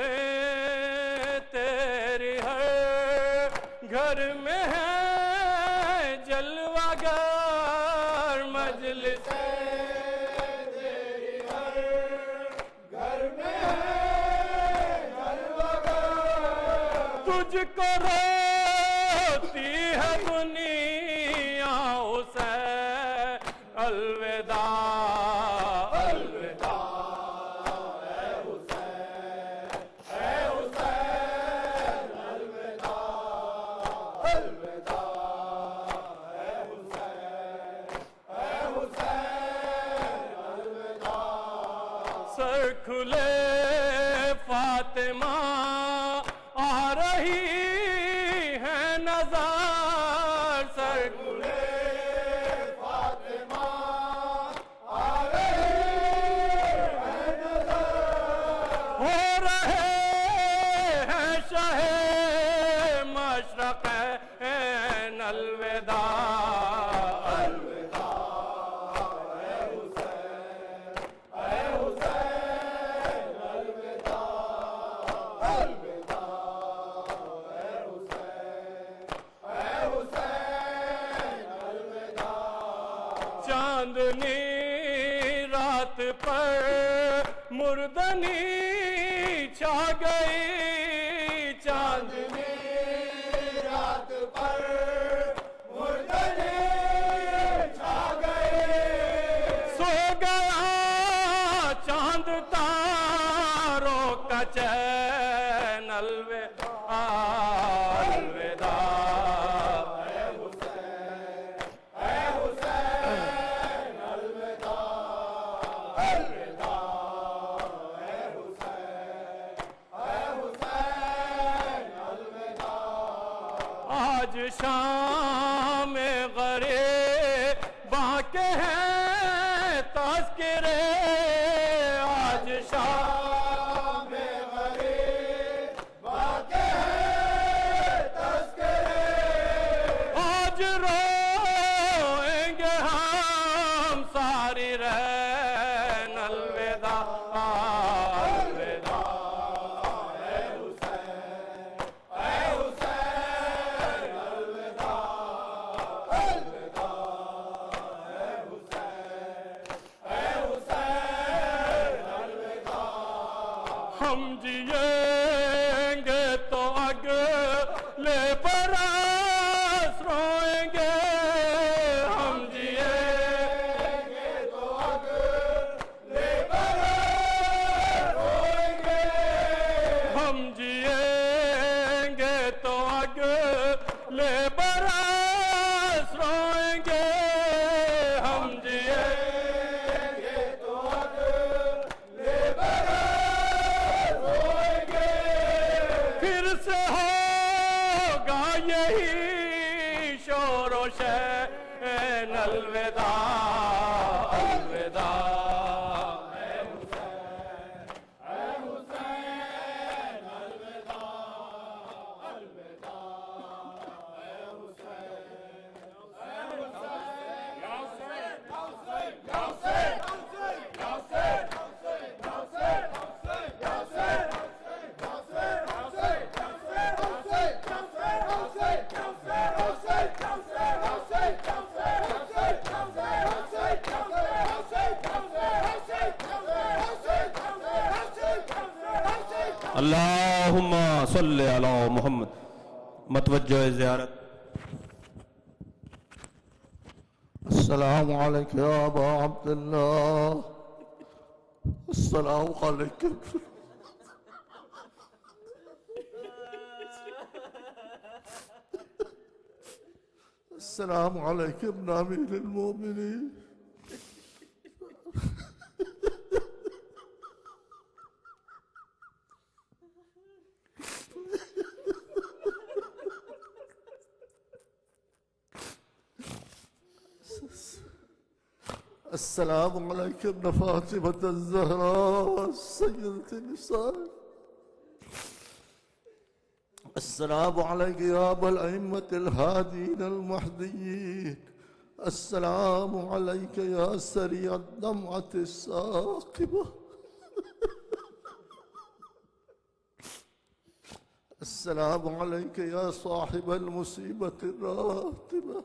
مجلسیں تیری ہر گھر میں ہے جلوہ گر مجلسیں تیری ہر گھر میں ہے جلوہ گر تجھ کو روتی ہے دنیا حسین الوداع الوداع سر کھلے فاطمہ آ رہی ہے نظر سر کھلے فاطمہ آ رہی ہے نظر ہو رہے ہیں شاہ مشرقین الوداع الوداع چاندنی رات پر مردنی چھا گئی چاندنی رات پر مردنی چھا گئی سو گیا چاند تاروں کا چین الوداع الوداع آج شام غریباں کے ہیں تذکرے آج شام غریباں کے ہیں تذکرے آج روئیں گے ہم ساری رین الوداع الوداع ہم جیئیں گے تو اگلے برس روئیں گے ہم جیئیں گے تو اگلے برس روئیں گے ہم جیئیں گے تو اگلے برس روئیں گے ہم جیئیں گے تو اگلے برس روئیں گے پھر سے ہوگا یہی شور و شین الوداع الوداع اللہم صلی علی محمد. متوجہ زیارت. السلام علیکم یا ابا عبداللہ. السلام علیکم. السلام علیکم امیر المومنین. السلام علیکم فاطمة الزہراء سیدۃ النساء. السلام علیک یا ابا الائمة الہادین المہدیین. السلام علیک یا سریع الدمعة الساقبة. السلام علیک یا صاحب المصیبة الراتبة.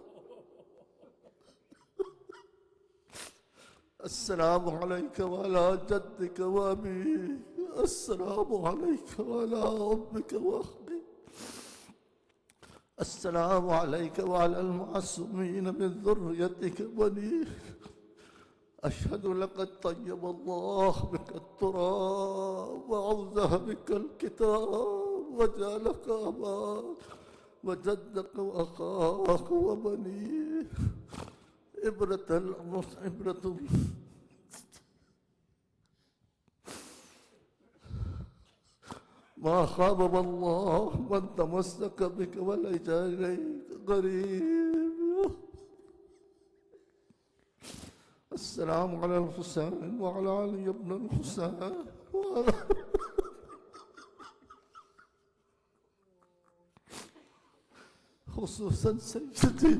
السلام علیک وعلی جدک وابیک. السلام علیک وعلی امک واخیک. السلام علیک وعلی المعصومین من ذریتک بنیک. اشہد لقد طیب اللہ بک التراب وعوضہ بک الکتاب وجعلک اباک وجدک واخاک وبنیک. عبرة ما خاب الله من تمسك بك ولجأ إليك قريب. السلام على الحسين وعلى علي بن الحسين خصوصا سيدتي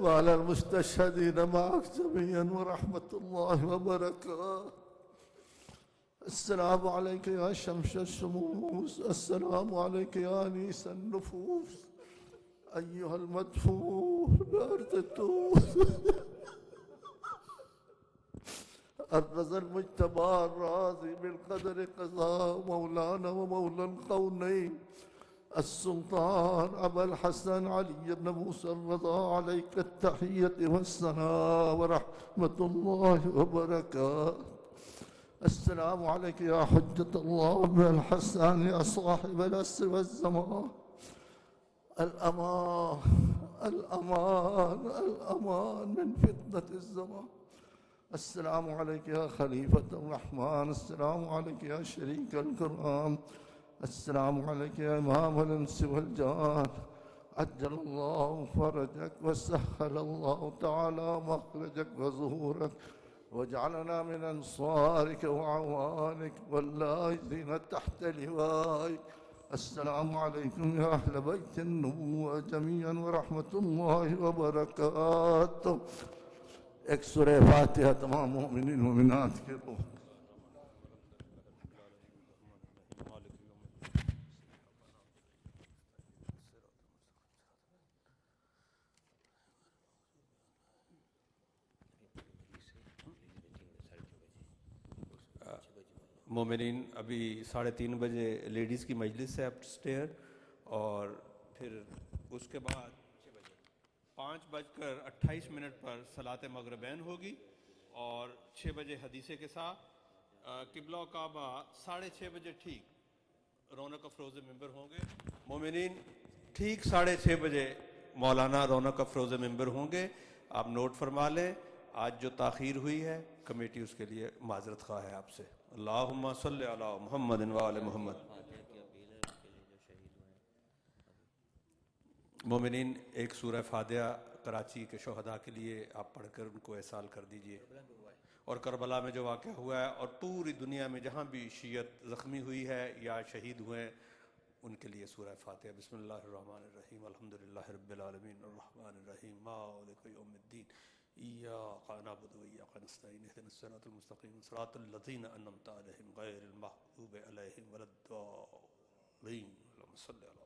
وعلى المستشهدين معك جميعا ورحمة الله وبركاته. السلام عليك يا شمس الشموس. السلام عليك يا أنيس النفوس أيها المدفون بأرض الطور. الرضا المجتبى الراضي بالقدر قضاء مولانا ومولى القونين السلطان أبا الحسن علي بن موسى الرضا عليك التحية والثناء ورحمة الله وبركاته. السلام عليك يا حجة الله بن الحسن يا صاحب العصر والزمان. الأمان الأمان الأمان من فتنة الزمان. السلام عليك يا خليفة الرحمن. السلام عليك يا شريك الكرام. السلام عليك يا إمام الإنس والجان. عجل الله فرجك وسهل الله تعالى مخرجك وظهورك واجعلنا من أنصارك وعوانك واللاذين تحت لوائك. السلام عليكم يا أهل بيت النبوة جميعا ورحمة الله وبركاته. ایک سورہ فاتحہ تمام مومنین مومنات کے روح. مومنین ابھی 3:30 بجے لیڈیز کی مجلس ہے اپ سٹیئر، اور پھر اس کے بعد 5:28 پر صلاۃ مغربین ہوگی، اور 6 بجے حدیثے کے ساتھ قبلہ کعبہ 6:30 بجے ٹھیک رونق افروز ممبر ہوں گے. مومنین ٹھیک 6:30 بجے مولانا رونق افروز ممبر ہوں گے. آپ نوٹ فرما لیں. آج جو تاخیر ہوئی ہے کمیٹی اس کے لیے معذرت خواہ ہے آپ سے. اللہم صلی علی محمد وآل محمد. مومنین ایک سورہ فاتحہ کراچی کے شہداء کے لیے آپ پڑھ کر ان کو احسال کر دیجئے، اور کربلا میں جو واقعہ ہوا ہے اور پوری دنیا میں جہاں بھی شیعت زخمی ہوئی ہے یا شہید ہوئے ہیں ان کے لیے سورہ فاتحہ. بسم اللہ الرحمن الرحیم. الحمدللہ رب العالمین الرحمن الرحیم مالک یوم الدین ایاک نعبد و ایاک نستعین اهدنا الصراط المستقیم صراط الذین انعمت علیہم غیر المغضوب علیہم ولا الضالین. اللهم صل علی